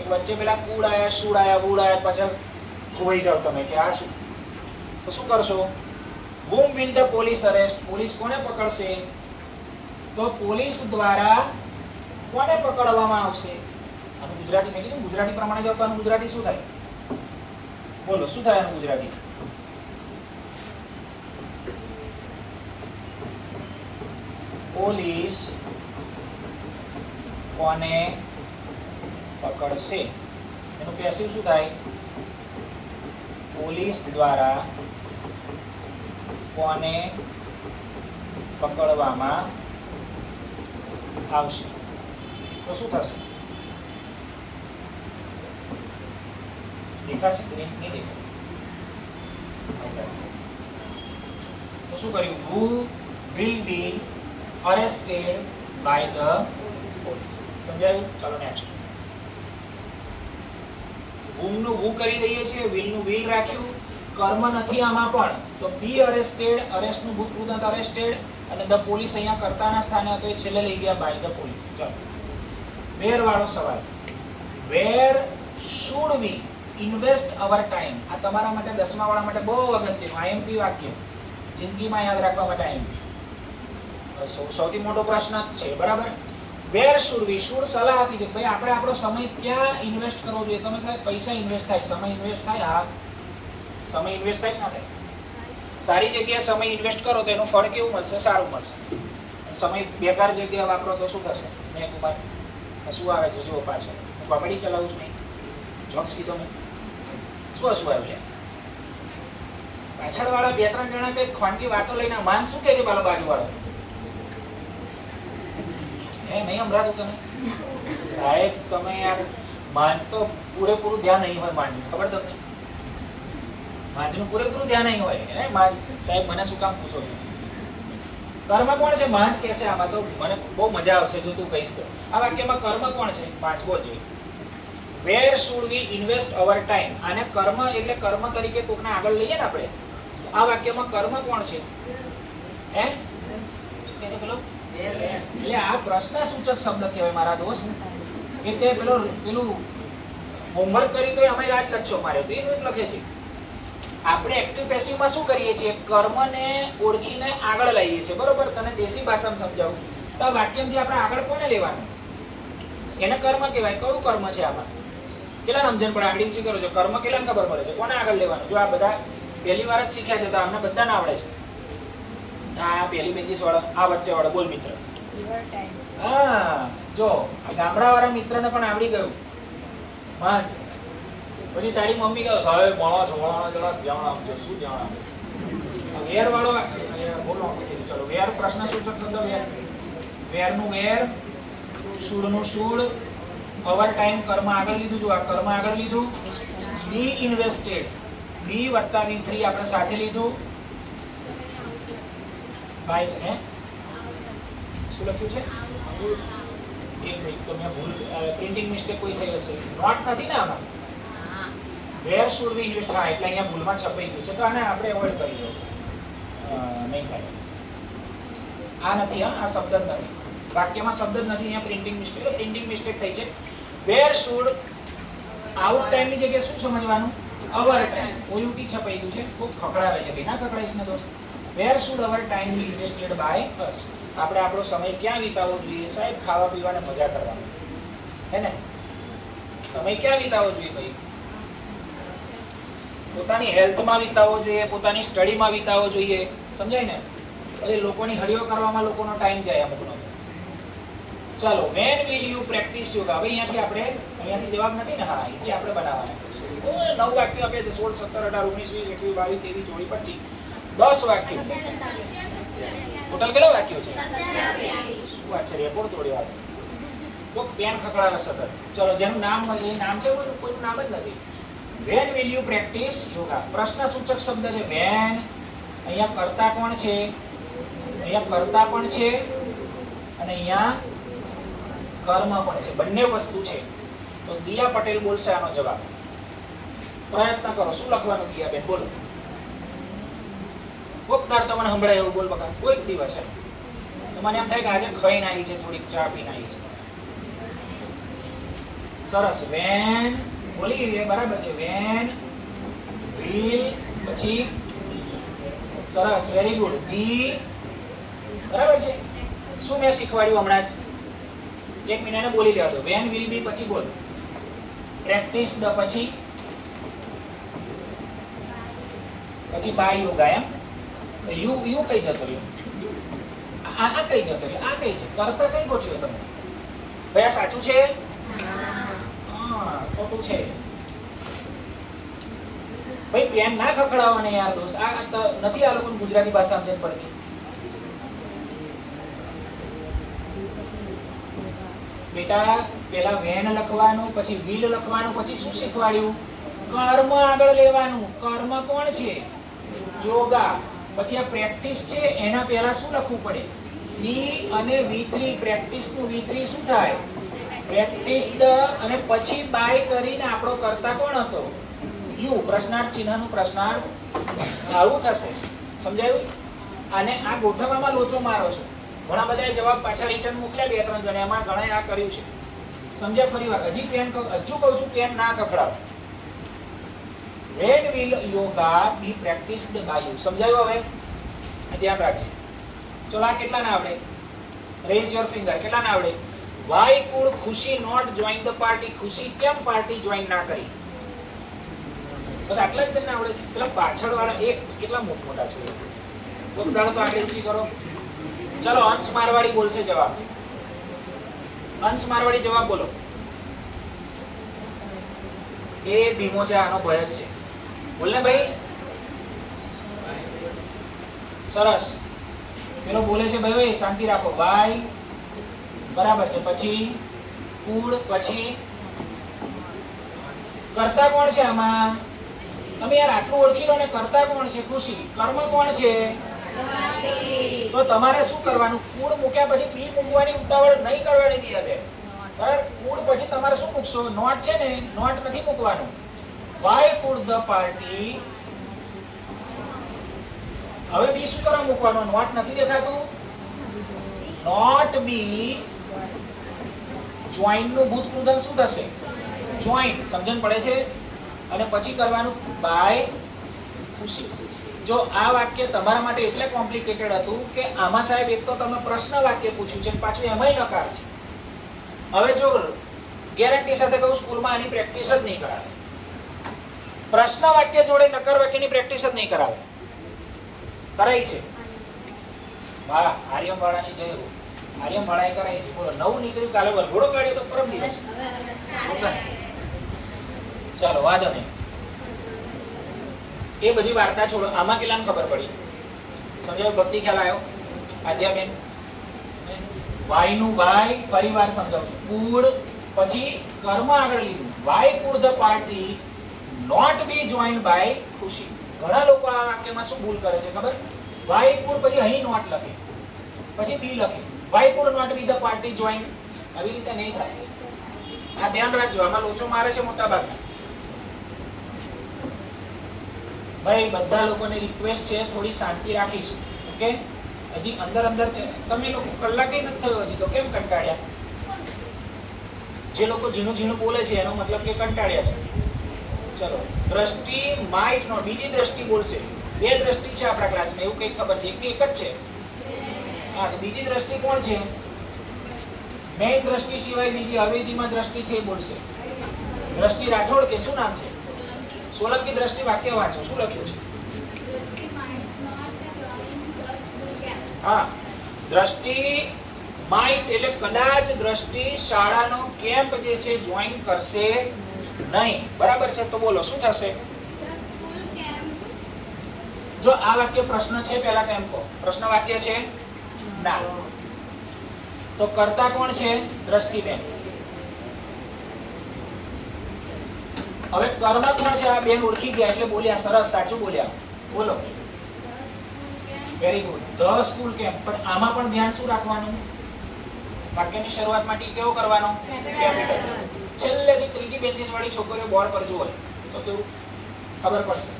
એક વચ્ચે પેલા કુડ આયા, શુડ આયા, વુડ આયા, પાછળ ખોવાઈ જાવ તમે કે આ શું. તો શું કરશો? whom will the police arrest. Police કોને પકડશે? તો પોલીસ દ્વારા કોને પકડવામાં આવશે? આનું ગુજરાતી મેં કીધું, ગુજરાતી પ્રમાણે જાવ તો આનું ગુજરાતી શું થાય? બોલો, શું થાય આનું ગુજરાતી? પોલીસ કોને પકડશે? એનું પેસિવ શું થાય? પોલીસ દ્વારા કોને પકડવામાં આવશે. તો શું થશે? દેખાશે? નહીં દેખાય. તો શું કર્યું? who will be arrested by the police. સમજાયું? ચાલો નેક્સ્ટ. whom નું who કરી દઈએ છીએ, will નું will રાખ્યું, કર્મ નથી આમાં પણ, તો be arrested, arrest નું ભૂતકૃદંત arrested, અને the police અહીંયા કર્તાના સ્થાને હતો, એ છેલ્લે લઈ ગયા by the police. ચાલો, where વાળો સવાલ. where should we invest our time. આ તમારા માટે 10મા વાળા માટે બહુ અગત્યનું IMP વાક્ય, જિંદગીમાં યાદ રાખવા માટે IMP. સૌથી મોટો પ્રશ્ન છે, બરાબર? વેર શુડ વી, શુડ સલાહ આપી છે ભાઈ આપણે આપણો સમય ક્યાં ઇન્વેસ્ટ કરવો જોઈએ? તમે સાહેબ પૈસા ઇન્વેસ્ટ થાય, સમય ઇન્વેસ્ટ થાય? હા, સમય ઇન્વેસ્ટ થાય ના થાય? સારી જગ્યાએ સમય ઇન્વેસ્ટ કરો તો એનું ફળ કેવું મળશે? સારું મળશે. સમય બેકાર જગ્યાએ વાપરો તો શું થશે? સ્નેહકુમાર શું આવે છે? જુઓ પાછળ હું કોમેડી ચલાવું છું નહીં, જોક્સ કીધો મેં. શું હસવું આવ્યું? પાછળ વાળા 2-3 જણા કઈ ખોટી વાતો લઈને માન શું કહે છે? બાલો બાજુ વાળો નહીં સંભળાતું તમે? સાહેબ તમે યાર, માંજ તો પૂરેપૂરું ધ્યાન નહીં હોય. માંજ ખબર તમને? માંજનું પૂરેપૂરું ધ્યાન નહીં હોય. માંજ સાહેબ મને શું કામ પૂછો છો? કર્મ કોણ છે? માંજ કહેશે. આમાં તો મને બહુ મજા આવશે જો તું કહીશ તો. આ વાક્યમાં કર્મ કોણ છે? માંજ બોલજે. Where should we invest our time. આને કર્મ એટલે કર્મ તરીકે કોકને આગળ લઈએ ને આપણે, આ વાક્યમાં કર્મ કોણ છે? હે કે છે પેલો? એટલે આ પ્રશ્ન સૂચક શબ્દ કહેવાય મારા દોસ્ત. એટલે પેલું હોમવર્ક કરી તો અમે યાદ લખશો મારે તો એનું જ લખે છે. આપણે એક્ટિવ પેસિવમાં શું કરીએ છીએ? કર્મને ઓળખીને આગળ લઈએ છીએ, બરોબર? તને દેશી ભાષામાં સમજાવું તો આ વાક્યમાંથી આપણે આગળ કોને લેવાનું? એને કર્મ કહેવાય. કયું કર્મ છે આમાં? કેટલા સમજણ પડે? આગળ ઊંચી કરો છો. કર્મ કેટલાને ખબર પડે છે? કોને આગળ લેવાનું? જો આ બધા પહેલી વાર જ શીખ્યા છે તો અમને બધાને આવડે છે. આ પહેલી બેન્ચીસ વાળો, આ વચ્ચે વાળો, બોલ મિત્ર. હા, જો આ ગામડા વાળા મિત્રને પણ આવડી ગયું. હા, પછી તારી મમ્મી કહે સાહેબ ભણો છો, જરા ધ્યાન આપજો. શું ધ્યાન આપજો? વેર વાળો બોલો. ચલો, વેર પ્રશ્ન સૂચક શબ્દ. વેર, વેરનું વેર, શુડનું શુડ, ઓવર ટાઈમ કર્મ આગળ લીધું. જો આ કર્મ આગળ લીધું. બી ઇન્વેસ્ટેડ, બી વત્તા V3 આપણે સાથે લીધું. ભાઈ છે શું લખ્યું છે? એક મિનિટ, તો મેં ભૂલ, પ્રિન્ટિંગ મિસ્ટેક કોઈ થઈ હશે. નોટ નથી ને આમાં? વેર શુડ વી ઇન્વેસ્ટ? હા, એટલે અહીંયા ભૂલમાં છપાઈ ગયું છે તો આને આપણે એવોઇડ કરી દો. નહીં થાય. આ નથી, આ શબ્દ જ નથી. વાક્યમાં શબ્દ જ નથી, અહીંયા પ્રિન્ટિંગ મિસ્ટેક. પ્રિન્ટિંગ મિસ્ટેક થઈ છે. વેર શુડ આઉટ ટાઈમની જગ્યાએ શું સમજવાનું? અવર ટાઈમ. ઓયુટી છપાઈ ગયું છે, ખૂબ ખકડાવે છે. ના ખકડાઈશ ને દોસ્ત. Where should our time be invested by us? આપણે આપણો સમય ક્યાં વિતાવવો જોઈએ સાહેબ? ખાવા પીવાને મજા કરવાનો, હે ને? સમય ક્યાં વિતાવવો જોઈએ ભાઈ? પોતાની હેલ્થમાં વિતાવવો જોઈએ, પોતાની સ્ટડીમાં વિતાવવો જોઈએ, સમજાય ને? પછી લોકોની હળીઓ કરવામાં લોકોનો ટાઈમ જાય અમુકનો. ચાલો, when will you practice yoga? હવે અહીંયાથી જવાબ નથી ને? હા, અહીંથી આપણે બનાવવાના. 9 વાક્યો આપ્યા છે. 16, 17, 18, 19, 20, 21, 22, 23, 25, 10 વાક્યો. ટોટલ કેટલા વાક્યો છે? 27. શું વાત છે? રેકોર્ડ તોડ્યો. તો પેન ખકડાવે સતત. ચલો, જેનું નામ એ નામ છે, કોઈનું નામ જ નથી. When will you practice yoga? પ્રશ્ન સૂચક શબ્દ છે વેન. અહીંયા કર્તા કોણ છે? અહીંયા કર્તા પણ છે અને અહીંયા કર્મ પણ છે. બંને વસ્તુ છે. તો દિયા પટેલ બોલશે આનો જવાબ. પ્રયત્ન કરો. શું લખવાનું દિયા બેન? બોલો. કોક વાર તમને સંભળાય એવું બોલ બકા. કોઈક દિવસ છે મને એમ થાય કે આજે ખાઈને આવી છે, થોડીક ચા પીને આવી છે. સરસ. વેન બોલી ગઈ, બરાબર છે. વેન વિલ, પછી સરસ, વેરી ગુડ. બી, બરાબર છે. શું મેં શીખવાડ્યું હમણાં જ? 1 મિનિટ બોલી લેવા દો. વેન વિલ બી, પછી બોલ. પ્રેક્ટિસ ધ, પછી બાય યોગા. એમ યુ કઈ જતો રહ્યો? આ કઈ જતો રહ્યો? આ કઈ છે? કરતા કઈ ગોઠવ્યો તમે? ભાઈ આ સાચું છે? હા, ખોટું છે. ભાઈ પેન ના ખખડાવવાને યાર દોસ્ત. આ નથી આ લોકોને ગુજરાતી ભાષા સમજણ પડતી. બેટા પેલા વેન લખવાનું, પછી વિલ લખવાનું, પછી શું શીખવાડ્યું? કર્મ આગળ લેવાનું. કર્મ કોણ છે? યોગા. પછી આ પ્રેક્ટિસ છે, એના પહેલા શું લખવું પડે? બી અને V3. પ્રેક્ટિસ નું V3 શું થાય? પ્રેક્ટિસ ધ, અને પછી બાય કરીને આપણો કરતા કોણ હતો? યુ. પ્રશ્નાર્થ ચિહ્નનું પ્રશ્નાર્થ આવું થશે. સમજાયું? અને આ ગોઠવવામાં લોચો મારો છો. ઘણા બધાએ જવાબ પાછા રિટર્ન મોકલ્યા 2-3 જણે. એમાં ઘણાએ આ કર્યું છે. સમજ્યા? ફરી વાર હજુ કહું છું, પેન ના કખડાવ. When will yoga be practiced by you? સમજાયું? હવે ધ્યાન રાખજો. ચલો, આ કેટલા ના આવડે? Rays your finger. કેટલા ના આવડે? Why could ખુશી not join the party? ખુશી કેમ પાર્ટી જોઈન ના કરી? બસ આટલા જ ના આવડે છે. પેલા પાછળ વાળા એક કેટલા મોટા છે. તો દાડો તો આગળ ઊંચી કરો. ચલો, અંશ મારવાડી બોલશે જવાબ. અંશ મારવાડી જવાબ બોલો. એ ધીમો છે, આનો ભય જ છે. બોલ ને ભાઈ. સરસ. પેલો બોલે છે ભાઈ શાંતિ રાખો. ભાઈ બરાબર છે. પછી કુળ, પછી કર્તા કોણ છે આમાં? તમે યાર આટલું ઓળખી લો ને. કર્તા કોણ છે? ખુશી. કર્મ કોણ છે? તો તમારે શું કરવાનું? કુળ મૂક્યા પછી બી મૂકવાની ઉતાવળ નહીં કરવાની દી હવે. બરાબર? કુળ પછી તમારે શું મૂકશો? નોટ છે ને, નોટ નથી મૂકવાનું. Why could the party હવે બી શું કરવા મૂકવાનો? નોટ નથી દેખાતું? નોટ બી જોઈન્ટ નું ભૂતકૃદંત શું થશે? જોઈન્ટ. સમજણ પડે છે? અને પછી કરવાનું બાય ખુશી. જો આ વાક્ય તમારા માટે એટલે કોમ્પ્લિકેટેડ હતું કે આમાં સાહેબ એક તો તમે પ્રશ્ન વાક્ય પૂછ્યું છે પાછું એમાંય નકાર છે. હવે જો ગેરંટી સાથે કહું સ્કૂલમાં આની પ્રેક્ટિસ જ નહીં કરાવે. પ્રશ્ન વાક્ય જોડે નકાર વાક્યની પ્રેક્ટિસ જ નહીં કરાવે. કરાઈ છે? વાહ, આર્યમ વાળાની જય હો. આર્યમ વાળાએ કરાઈ છે. બોલો, નવું નીકળ્યું, કાલે વરઘોડો કાઢ્યો તો પરમ દિવસ. ચાલો વાંધો નહીં. એ બધી વાર્તા છોડો. આમાં કેટલાને ખબર પડી? સમજાયો? ભક્તિ ખ્યાલ આવ્યો? આદ્યાબેન વાય નું વાય ફરીવાર સમજાવું. કુડ પછી કર્મ આગળ લીધું. Why could the party not be joined by Khushi. ઘણા લોકો આ વાક્યમાં શું ભૂલ કરે છે ખબર? વાય કુડ પછી અહીં નોટ લખે, પછી બી લખે. Why could not be the party joined. આવી રીતે નહીં થાય. આ ધ્યાન રાખજો. આમાં લોચો મારે છે મોટા ભાગના. ભાઈ બધા લોકોને રિક્વેસ્ટ છે થોડી શાંતિ રાખીશું. ઓકે? હજી અંદર અંદર છે. તમે લોકો કલાકે નથી થયો હજી તો કેમ કંટાળ્યા? જે લોકો ઝીણું ઝીણું બોલે છે એનો મતલબ કે કંટાળ્યા છે. ચલો, દ્રષ્ટિ માઇટ નો બીજી દ્રષ્ટિ બોલશે. બે દ્રષ્ટિ છે આપણા ક્લાસમાં, એવું કઈ ખબર છે? એક જ છે. હા, તો બીજી દ્રષ્ટિ કોણ છે? મેઇન દ્રષ્ટિ સિવાય બીજી અવેજીમાં દ્રષ્ટિ છે એ બોલશે. દ્રષ્ટિ રાઠોડ કે શું નામ છે? સોલંકી દ્રષ્ટિ વાક્ય વાંચો. શું લખ્યું છે? હા, દ્રષ્ટિ માઇટ એટલે કદાચ દ્રષ્ટિ શાળાનો કેમ્પ જે છે જોઈન કરશે નહીં. બરાબર છે? તો બોલો શું થશે? જો આ વાક્ય પ્રશ્ન છે પહેલા તો એમ કહો. પ્રશ્ન વાક્ય છે? ના. તો કર્તા કોણ છે? દ્રષ્ટિબેન. હવે કર્મ કોણ છે? આ બેન ઓળખી ગયા એટલે બોલ્યા. સરસ, સાચું બોલ્યા. બોલો. Very good. The school camp. પણ આમાં પણ ધ્યાન શું રાખવાનું? વાક્યની શરૂઆતમાં ટી કેવો કરવાનો? કેપિટલ. છેલ્લેથી ત્રીજી બેન્ચીસ વાળી છોકરીઓ બોર્ડ પર જુઓ તો કેવું ખબર પડશે.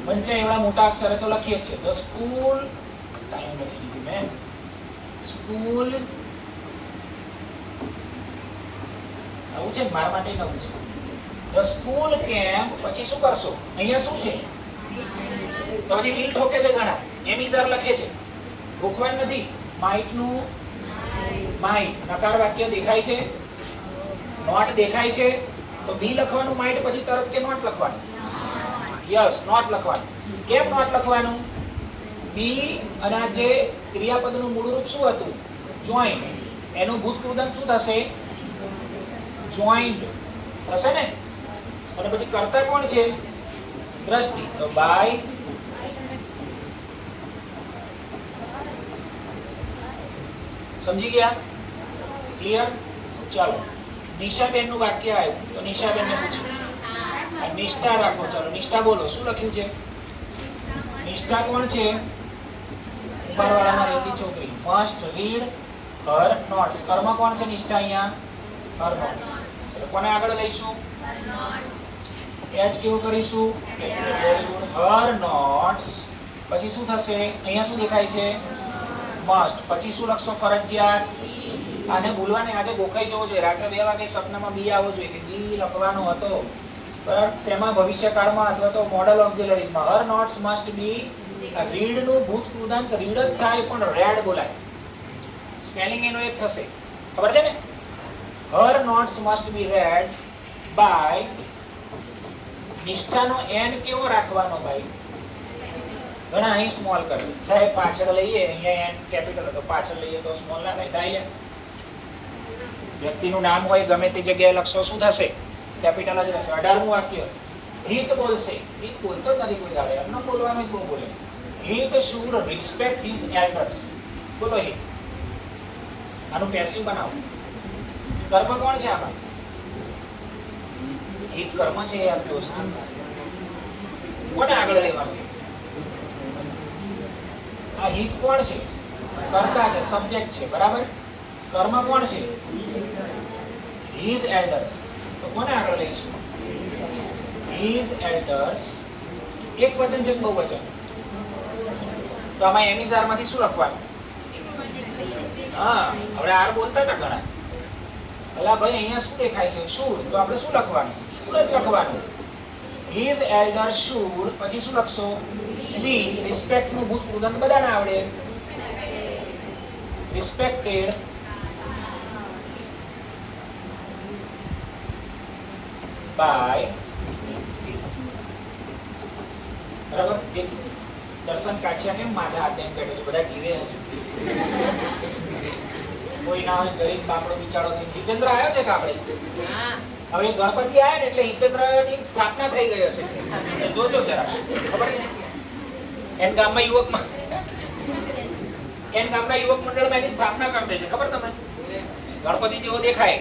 વંચાય એવડા મોટા અક્ષરે તો લખીએ જ છે. ધ સ્કૂલ ટાઈમ લખી દીધું મેં. સ્કૂલ નવું છે મારા માટે નવું છે. ધ સ્કૂલ કેમ્પ પછી શું કરશો? અહીંયા શું છે? તો પછી ટીલ ઠોકે છે ઘણા. એમિઝર લખે છે. ભૂખવાન નથી. માઇટ નું માઇટ. નકાર વાક્ય દેખાય છે? નોટ દેખાય છે? તો બી લખવાનું માઇટ પછી તરત કે નોટ લખવાનું? યસ, નોટ લખવાનું. કેમ નોટ લખવાનું? બી અને આ જે ક્રિયાપદનું મૂળ રૂપ શું હતું? જોઈન્ટ. એનું ભૂતકૃદંત શું થશે? જોઈન્ટ થશે ને? અને પછી કર્તા કોણ છે? દ્રષ્ટિ. તો બાય. સમજી ગયા? ક્લિયર? ચાલો, નિશાબેન નું વાક્ય આવ્યું તો નિશાબેન ને પૂછ્યું. નિષ્ઠા રાખો. ચાલો નિષ્ઠા બોલો. શું લખ્યું છે? નિષ્ઠા કોણ છે? ઉપરવાળામાં રહેતી છોકરી. મસ્ટ રીડ હર નોટ્સ. કર્મ કોણ છે? નિષ્ઠા અહીંયા હર નોટ્સ. કોને આગળ લઈશું? એચ કેવું કરીશું? હર નોટ્સ. પછી શું થશે? અહીંયા શું દેખાય છે? મસ્ટ. પછી શું લખશો? ફરજિયાત. આને ભૂલવાને આજે ગોખાઈ જવો જોઈએ. રાત્રે 2 વાગે સપનામાં બી આવવો જોઈએ કે બી લખવાનો હતો. બરાબર? શેમાં? ભવિષ્યકાળમાં અથવા તો મોડલ ઓક્સિલરીઝમાં. હર નોટ્સ મસ્ટ બી રીડ નું ભૂતકૃદંત રીડ જ થાય પણ રેડ બોલાય. સ્પેલિંગ એનો એક થશે. ખબર છે ને? Her notes must be read by. નિષ્ઠાનો એન કેવો રાખવાનો ભાઈ? ઘણા અહીં સ્મોલ કરે. સાહેબ પાછળ લઈએ, અહીંયા એન કેપિટલ હતો, પાછળ લઈએ તો સ્મોલ ના થાય. વ્યક્તિનું નામ હોય ગમે તે જગ્યાએ લખશો શું થશે? કેપિટલ જ રહેશે. 18મું વાક્ય. હિત બોલશે. હિત બોલતો જ નથી કોઈ દાડે. એમનો બોલવાનું જ બહુ બોલે. હિત શુડ રિસ્પેક્ટ હિઝ એલ્ડર્સ. બોલો હિત. આનું પેસિવ બનાવો. કર્મ કોણ છે આમાં? હિત કર્મ છે યાર. કોને આગળ લેવાનું? આ હિત કોણ છે? કર્તા છે, સબ્જેક્ટ છે. બરાબર? કર્મ કોણ છે? His elders. તો કોને આગળ લઈશું? His elders. એક વચન છે બહુવચન? તો આમાં એમિઝાર માંથી શું લખવાનું? હા, હવે આર બોલતા હતા ઘણા. અલા ભાઈ અહીંયા શું દેખાય છે? શુડ. તો આપણે શું લખવાનું? શુડ જ લખવાનું. His elder should, પછી શું લખશો? be. રિસ્પેક્ટ નું ભૂત કૃદંત બધાને આવડે. respected by. બરાબર. દર્શન કાછિયા કેમ માથા હાથ એમ બેઠો છે? બધા જીવે છે. કોઈ ના હોય ગરીબ બાપડો બિચારો. હિતેન્દ્ર આવ્યો છે કે આપણે? હવે ગણપતિ આયા ને એટલે હિતેન્દ્રની સ્થાપના થઈ ગઈ હશે. જોજો જરા. ખબર છે? એન ગામના યુવક મંડળમાં એની સ્થાપના કરી દે છે. ખબર તમને? ગણપતિ જેવો દેખાય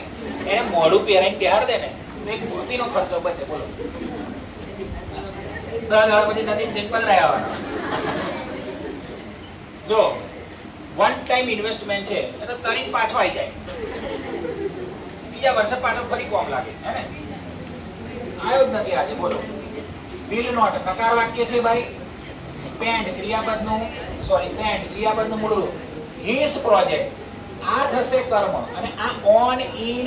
એને મોઢું પહેરાઈને બિહાર દે ને તો એક મૂર્તિનો ખર્ચો બચે. બોલો. 10 દાડા પછી નદીમાં જઈને પધરાઈ આવવાનો. જો વન ટાઈમ ઇન્વેસ્ટમેન્ટ છે એટલે તરીને પાછો આવી જાય. બીજા વર્ષે પાછો ફરી કોમ લાગે. હે ને? આવ્યો જ નથી આજે. બોલો. વિલ નોટ નકાર વાક્ય છે ભાઈ. સ્પેન્ડ ક્રિયાપદનું સેન્ડ ક્રિયાપદનું મૂળ રૂપ. હિઝ પ્રોજેક્ટ આ થશે કર્મ અને આ ઓન ઇન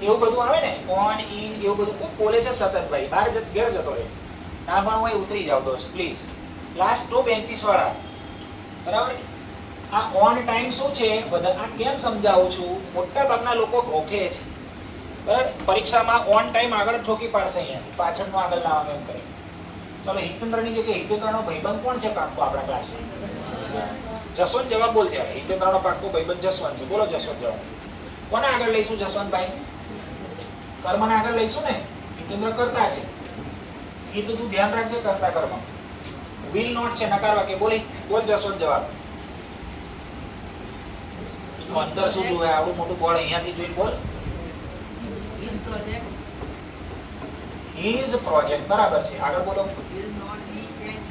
એવું બધું આવે ને. ઓન ઇન એવું બધું ખૂબ બોલે છે સતત ભાઈ. બહાર ઘેર જતો રહે. ના ભણવું હોય ઉતરી જાવ દોસ્ત પ્લીઝ. ક્લાસ 2 બેન્ચીસ વાળા. બરાબર. આ ઓન ટાઈમ શું છે? આ કેમ સમજાવું છું? મોટા ભાગના લોકો ઢોકે છે. બરાબર. પરીક્ષામાં ઓન ટાઈમ આગળ ઠોકી પાડશે. અહીંયા પાછળનો આગળ લાવવાનું એમ કરે. ચલો હિતેન્દ્રની જગ્યાએ હિતેન્દ્રનો ભાઈબંધ કોણ છે પાક્કો આપણા ક્લાસમાં? જસવંત જવાબ બોલ ત્યારે. હિતેન્દ્રનો પાક્કો ભાઈબંધ જસવંત છે. બોલો જસવંત જવાબ. કોને આગળ લઈશું જસવંતભાઈ? કર્મને આગળ લઈશું ને. હિતેન્દ્ર કરતા છે. એ તો તું ધ્યાન રાખજે. કરતા કર્મ. વિલ નોટ છે નકાર વાક્ય. બોલ જસવંત જવાબ. અંદર શું જોવે? આવડું મોટું બોર્ડ અહીંયાથી જોઈને બોલ. His project બરાબર છે. આગળ બોલો.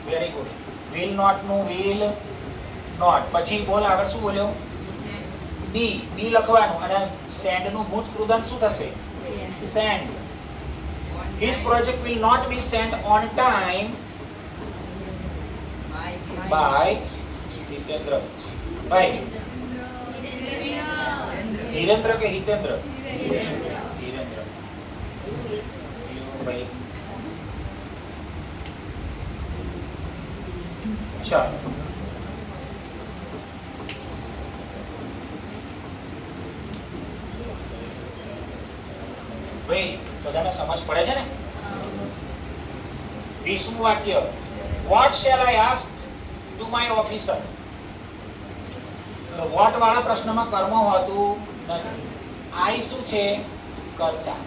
Very good. will not નું will not. પછી બોલ આગળ શું બોલ્યો? be લખવાનું અને send નું ભૂત કૃદંત શું થશે? send. His project will not be sent on time by Hitendra. ભાઈ હિરેન્દ્ર કે હિતેન્દ્ર? હિરેન્દ્ર. ભાઈ ચાલો. ભાઈ બધાને સમજ પડે છે ને? 20મું વાક્ય. What shall I ask to my officer? What વાળા પ્રશ્નમાં કર્મ હોતું નથી. આઈ શું છે? કર્તા.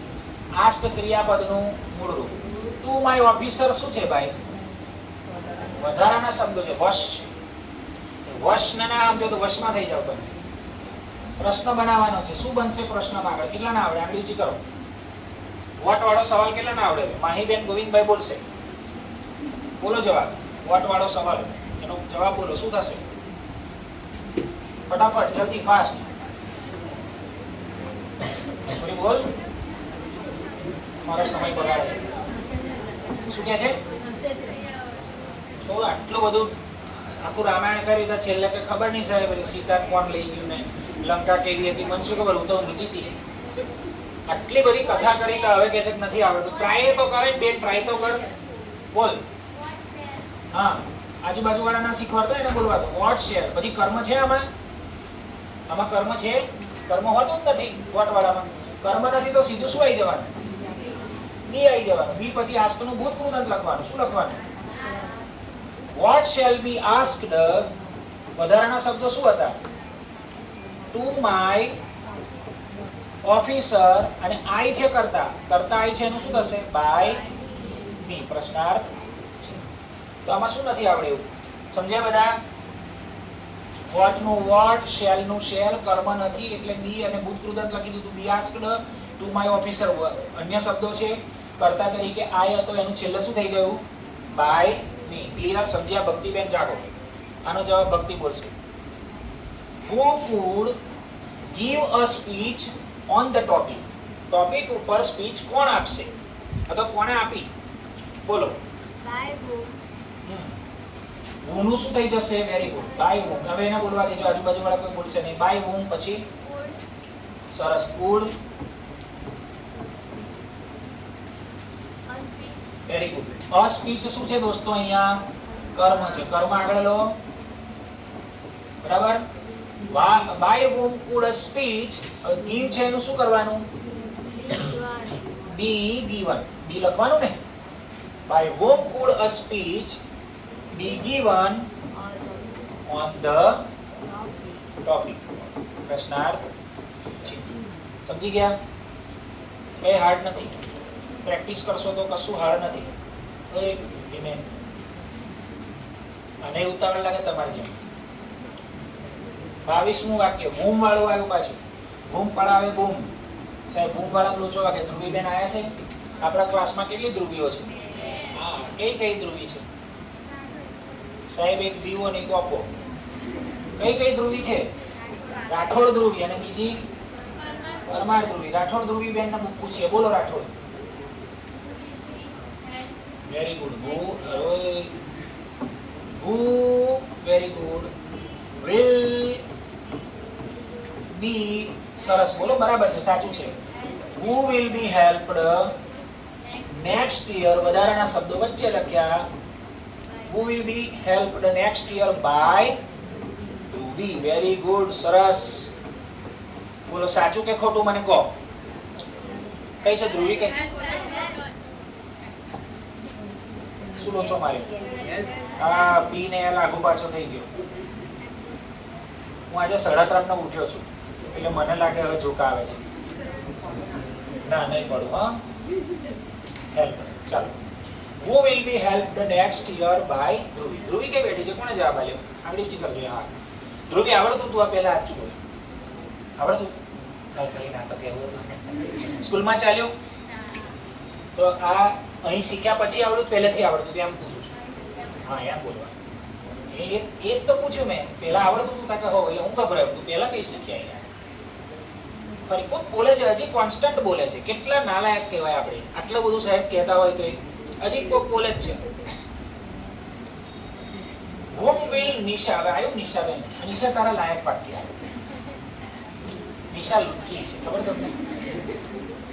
આસ્ક ક્રિયાપદનું મૂળ રૂપ. ટુ માય ઓફિસર શું છે ભાઈ? વધારાના શબ્દો છે. વશ છે. વશને ના સમજો તો વશમાં થઈ જાવ તમે. પ્રશ્ન બનાવવાનો છે. શું બનશે પ્રશ્નમાં આગળ? કેટલા ના આવડે? આંગળી ઊંચી કરો. વોટ વાળો સવાલ કેટલા ના આવડે? માહીબેન ગોવિંદભાઈ બોલશે. બોલો જવાબ. વોટ વાળો સવાલ એનો જવાબ બોલો. શું થશે? ફટાફટ જલ્દી ફાસ્ટ. બોલ. મારો સમય બગાડે છે. શું કહે છે? આટલું બધું આખું રામાયણ કરી તો છેલ્લે કે ખબર નહીં સાહેબ સીતા કોણ લઈ ગયું ને લંકા કેવી હતી મને શું ખબર? હું તો ઊંઘી હતી. આટલી બધી કથા કરી તો હવે કે છે કે નથી આવડતું. ટ્રાય તો કરે બેન. ટ્રાય તો કર. બોલ. હા આજુબાજુ વાળા ના શીખવાડતો એને બોલવા દો. What share. પછી કર્મ છે આમાં? આમાં કર્મ છે? કર્મ હોતું જ નથી વોટ વાળામાં. કર્મ નથી તો સીધું શું આવી જવાનું? બી આવી જવાનું. બી પછી આસ્ક નું ભૂત કૃદંત લખવાનું. શું લખવાનું? What shall be asked? વધારાના શબ્દો શું હતા? To my officer અને I છે કરતા. કરતા I છે એનું શું થશે? by me. પ્રશ્નાર્થ છે. તો આમાં શું નથી આવડે એવું? સમજ્યા બધા? વોટ નું વોટ, શેલ નું શેલ, કર્મ નથી એટલે બી અને ભૂત કૃદંત લખી દીધું. બી આસ્કડ. ટુ માય ઓફિસર અન્ય શબ્દો છે. કરતા તરીકે I હતો એનું છેલ્લે શું થઈ ગયું? by me. ક્લિયર? સમજ્યા? ભક્તિબેન જાગો. આનો જવાબ ભક્તિ બોલશે. Who would give a speech on the topic? Topic ઉપર સ્પીચ કોણ આપશે? અથવા કોણે આપી? બોલો. by who? who શું થઈ જશે? Very good. By whom. હવે એને બોલવા દેજો, આજુબાજુ વાળા કોઈ બોલશે નહીં. બાય whom પછી સરસ. could. Very good. a speech શું છે દોસ્તો? અહીંયા કર્મ છે. કર્મ આગળ લો. બરાબર. by whom could a speech, give છે એનું શું કરવાનું? be given. be લખવાનું ને. by whom could a speech be given on the topic? પ્રશ્નાર્થ ચિહ્ન. સમજી ગયા? એ હાર્ડ નથી. પ્રેક્ટિસ કરશો તો કશું હાર્ડ નથી. એ ધીમે અને ઉતાવળ લાગે તમારી જેમ. 22મું વાક્ય બૂમ વાળું આવ્યું પાછું. બૂમ પડાવે બૂમ. સાહેબ બૂમ વાળા લોચો વાગે. ધ્રુવીબેન આયા છે આપણા ક્લાસમાં? કેટલી ધ્રુવીઓ છે? હા, કઈ ધ્રુવી છે સાહેબ? એક દીવો અને એક ઓપો. કઈ ધ્રુવી છે? રાઠોડ ધ્રુવી અને બીજી પરમાર ધ્રુવી. રાઠોડ ધ્રુવી બેન ને પૂછીએ. બોલો Rathod. Very good. who very good will be. સરસ. બોલો બરાબર છે, સાચું છે. who will be helped next year. વધારાના શબ્દો વચ્ચે લખ્યા. who will be helped next year by Dhruvi. Very good. સરસ. બોલો સાચું કે ખોટું મને કહો. કઈ છે ધ્રુવી? કઈ શું લોચો માર્યો? હા, બી ને લાગુ પાછો થઈ ગયો. હું આજે 3:30 નો ઉઠ્યો છું એટલે મને લાગે હવે જોક આવે છે. ના નહીં પડું. હા, હેલ્પ. ચાલો. who will be helped next year by Dhruvi. Dhruvi કે બેઠી છે? કોણે જવાબ આપ્યો? આગળ ઊંચી કરજો. હા ધ્રુવી, આવડતું તું? આ પહેલા હાથ ચૂકો. આવડતું? કાલ કરી ના તો કેવું સ્કૂલમાં ચાલ્યો તો આ અહીં શીખ્યા પછી આવડતું? પહેલેથી આવડતું? તેમ પૂછું છું. હા, એમ બોલવા. એ જ તો પૂછ્યું મેં. પહેલા આવડતું તું તાકે હો એટલે હું ગભરાયું. તું પહેલા કઈ શીખ્યા યાર? ફરી કોક બોલે છે, હજી કોન્સ્ટન્ટ બોલે છે. કેટલા નાલાયક કહેવાય આપણે. આટલું બધું સાહેબ કહેતા હોય તો હજી કોક બોલે જ છે. whom will Nisha. હવે આવ્યું નિશાબેન. નિશા તારા લાયક વાક્ય. નિશા લુચ્ચી છે, ખબર તમને?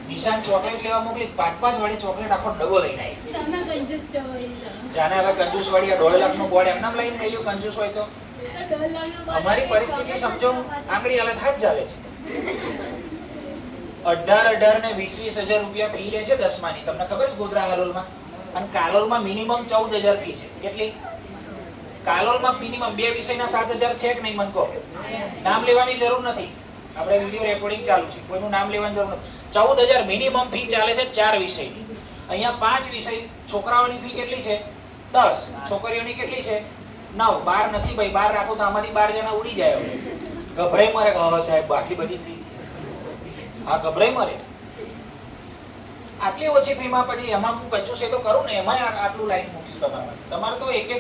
નિશાન ચોકલેટ લેવા મોકલી, 5-5 વાળી ચોકલેટ આખો ડબ્બો લઈને આવી. જાને હવે કંજૂસ વાળી આ 1.5 લાખનો બોર્ડ એમનામ લઈને આવ્યો. કંજૂસ હોય તો અમારી પરિસ્થિતિ સમજો. આંગળી હાલત હાથ ચાલે છે. 18,000 ને 20,000 રૂપિયા ફી લે છે 10માની. તમને ખબર છે ગોધરા હાલોલમાં? અને કાલોલમાં મિનિમમ 14,000 ફી છે. કેટલી? કાલોલમાં મિનિમમ 2 વિષયના 7,000 છે કે નહીં મને કહો? નામ લેવાની જરૂર નથી. આપણે વિડિયો રેકોર્ડિંગ ચાલુ છે, કોઈનું નામ લેવાની જરૂર નથી. 14,000 મિનિમમ ફી ચાલે છે 4 વિષયની. અહીંયા 5 વિષય. છોકરાઓની ફી કેટલી છે? 10. છોકરીઓની કેટલી છે? 9. 12 નથી ભાઈ. 12 રાખો તો આમાંથી 12 જણા ઉડી જાય. ગભરાઈ મરે. હા સાહેબ બાકી બધી ફી. હા, ગભરાઈ મરે. આટલી ઓછી ફીમાં પછી એમાં હું કંજૂસ એ તો કરું ને, એમાં આટલું લાઈન મૂક્યું તમારે તો એક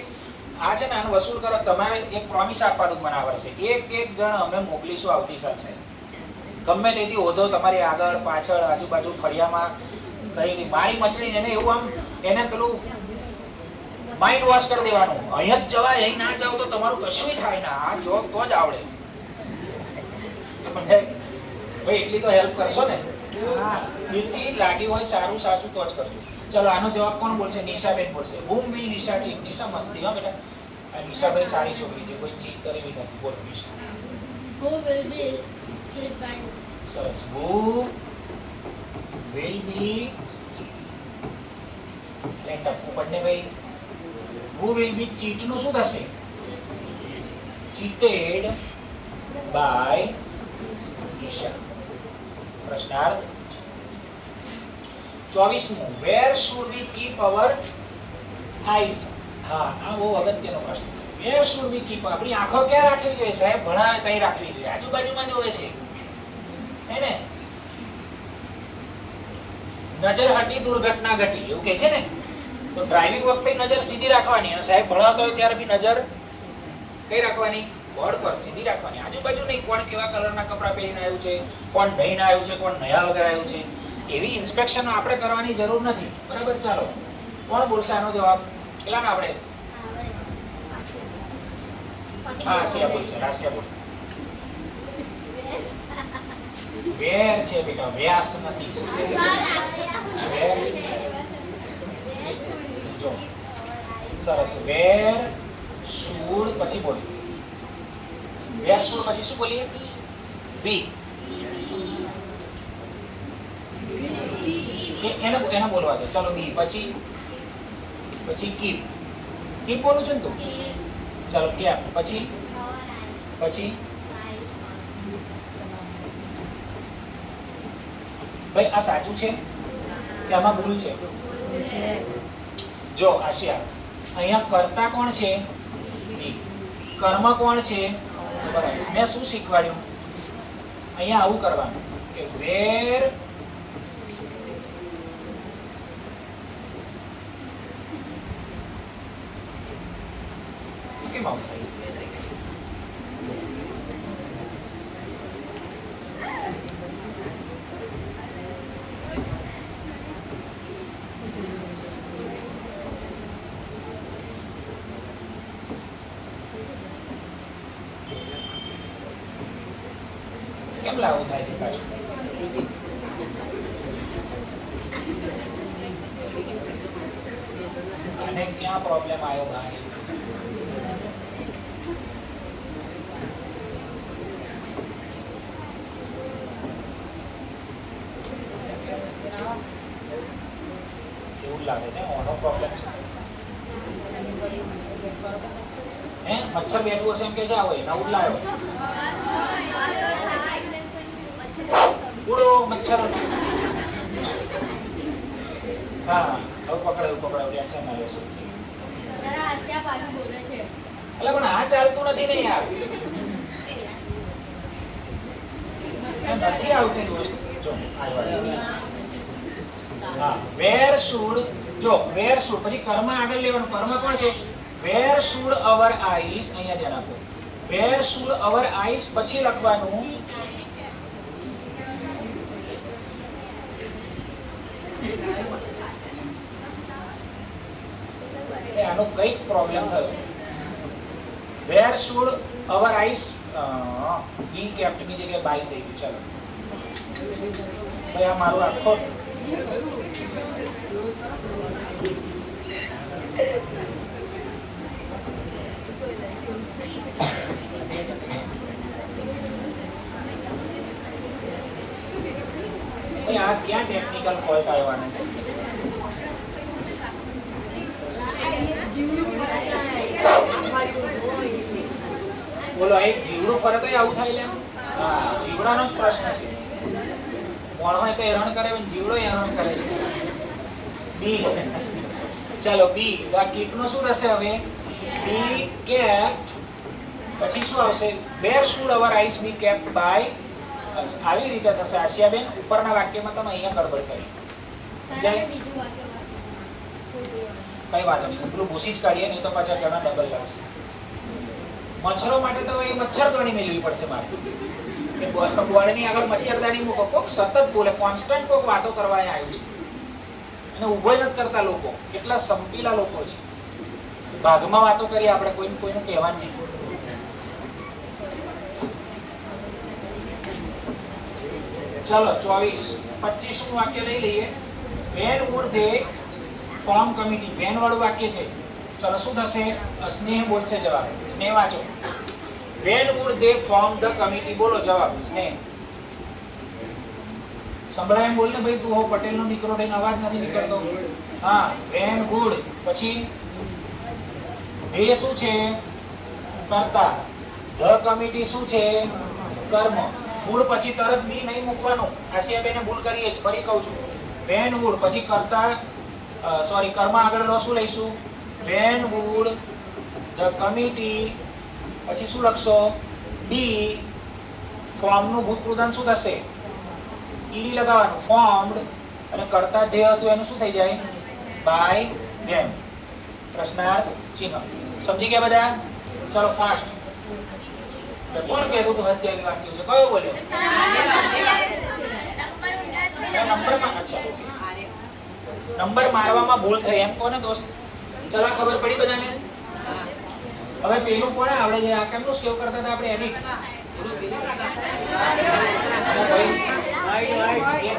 આ છે ને આનું વસૂલ કરો. તમારે એક પ્રોમિસ આપવાનું મને આવડશે. એક જણ અમે મોકલીશું આવતી સાલ સાહેબ. ગમે તેથી હોદો તમારી આગળ પાછળ આજુબાજુ ફળિયામાં કઈ મારી મચડી એને એવું આમ એને પેલું માઇન્ડ વોશ કરી દેવાનું. અહીં જ જવાય, અહીં ના જાવ તો તમારું કશું થાય ના. આ જો તો જ આવડે. ભાઈ એટલી તો હેલ્પ કરશો ને? દિલથી લાગી હોય સારું સાચું તો જ કરજો. ચલો આનો જવાબ કોણ બોલશે? નિશાબેન બોલશે. whom will Nisha cheat. Nisha મસ્તી હો બેટા. આ નિશાબેન સારી છોકરી છે, કોઈ ચીટ કરેલી નથી. બોલ Nisha. who will be killed by. સરસ. who will be let up ઉપરને ભાઈ. who will be cheat નું શું થશે? cheated by Nisha. પ્રશ્નાર્થ 24મું. where should we keep our eyes. હા, આ બહુ અગત્યનો પ્રશ્ન. where should we keep. આપણી આંખો ક્યાં રાખવી જોઈએ સાહેબ? ભણાવે ત્યાં રાખવી જોઈએ. આજુબાજુમાં જોવે છે હે ને? નજર હટી દુર્ઘટના ઘટી એવું કહે છે ને. તો ડ્રાઇવિંગ વખતે નજર સીધી રાખવાની અને સાહેબ ભણાવતા હોય ત્યારે બી નજર કઈ રાખવાની? બોર્ડ પર સીધી રાખવાની. આજુબાજુ નહીં. કોણ કેવા કલરના કપડા પહેરીને આવ્યું છે, કોણ નહીં આવ્યું છે, કોણ નયા વગર આવ્યું છે, એવી ઇન્સ્પેક્શન આપણે કરવાની જરૂર નથી. બરાબર. ચાલો કોણ બોલશે આનો જવાબ? કેટલા ના આપણે? હા આસિયા બોલ છે આસિયા બોલ વેર છે બેટા વ્યાસ નથી શું છે વેર જો સરસ વેર શુડ પછી બોલ વેર શુડ પછી શું બોલીએ બી એને બોલવા દો ચલો બી પછી કીપ કીપ બોલું છું ને તું ચલો કેપ પછી ભાઈ આ સાચું છે કે આમાં ભૂલ છે જો આશિયા અહીંયા કર્તા કોણ છે બી કર્મ કોણ છે બરાબર મેં શું શીખવાડ્યું અહીંયા આવું કરવાનું કે વેર કેમ આવું થાય કેમ લાગુ થાય છે પાછું અને ક્યાં પ્રોબ્લેમ આવ્યો ભાઈ એવું લાગે છે ઓનો પ્રોબ્લેમ છે હે મચ્છર બેઠું હશે એમ કે છે હોય નવું લાવ્યો ઉડો મચ્છર હા હવે પકડાયું ટેન્શન ના લેશો એટલે પણ આ ચાલતું નથી ને યાર નથી આવતી વસ્તુ જો હા વેર શુડ જો વેર શુડ પછી કર્મ આગળ લેવાનું કર્મ કોણ છે વેર શુડ અવર આઈસ અહીંયા ધ્યાન આપો વેર શુડ અવર આઈસ પછી લખવાનું આનો કઈક પ્રોબ્લેમ થયો where should our eyes be kept ની જગ્યાએ બાય થઈ ગયું ચાલો ભાઈ આ મારું આખો ભાઈ આ ક્યાં ટેકનિકલ ફોલ્ટ આવ્યો બોલો એક જીવડું ફરે તો આવું થાય લે હા જીવડાનો જ પ્રશ્ન છે કોણ હોય તો હેરાન કરે પણ જીવડો હેરાન કરે છે બી ચાલો બી તો આ કીટ નું શું થશે હવે બી કેપ્ટ પછી શું આવશે where should our eyes be kept by આવી રીતે થશે આશિયાબેન ઉપરના વાક્યમાં તમે અહીંયા ગડબડ કરી કઈ વાત નહીં પેલું ભૂસી જ કાઢીએ નહીં તો પાછા ઘણા ડબલ લાગશે મચ્છરો માટે તો એ મચ્છરદાણી મેળવી પડશે મારે કે બોર્ડની આગળ મચ્છરદાણી મૂકો કોક સતત બોલે કોન્સ્ટન્ટ કોક વાતો કરવા આવ્યું છે અને ઉભો નથી કરતા લોકો કેટલા સંપીલા લોકો છે ભાગમાં વાતો કરીએ આપણે કોઈનું કહેવાનું નહીં ચલો 25 વાક્ય લઈ લઈએ van would they form committee van વાળું વાક્ય છે ચલો શું થશે સ્નેહ બોલશે જવાબ સ્નેહ વાંચો when would they form the committee બોલો જવાબ સ્નેહ સંભળાય બોલ ને ભાઈ તું હો પટેલ નો દીકરો થઈને અવાજ નથી નીકળતો હા વેન વુડ પછી દે શું છે કર્તા ધ કમિટી શું છે કર્મ વુડ પછી તરત બી નહીં મૂકવાનું આસિયાબેને ભૂલ કરી જ ફરી કહું છું વેન વુડ પછી કર્તા સોરી કર્મ આગળ શું લઈશું વેન વુડ ધ કમિટી પછી શું લખશો બી ફોર્મ નું ભૂતકૃદન શું થશે ઈડી લગાવવાનું ફોર્મડ અને કર્તા ધ્યેય હતું એનું શું થઈ જાય બાય ધેમ પ્રશ્નાર્થ ચિહ્ન સમજી ગયા બધા ચલો ફાસ્ટ કોણ કહેતું હતું હત્યાની વાક્ય છે કયો બોલ્યો નંબરમાં અચ્છા નંબર મારવામાં ભૂલ થઈ એમ કોને દોસ્ત ચલા ખબર પડી બધાને હવે પેલું કોને આવડે છે? આ કેમનું સેવ કરતા હતા આપણે? એડિટ. એક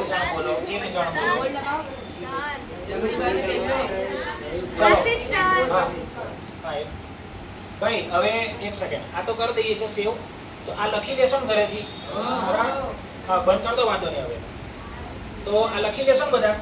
જણ બોલો, એક જણ બોલો. ચલો. હા. હા, ભાઈ હવે એક સેકન્ડ, આ તો કરી દઈએ છે સેવ. તો આ લખી લેશો ને ઘરેથી? બરાબર? હા, બંધ કર દો, વાંધો નહીં. હવે તો આ લખી લેશો ને બધા?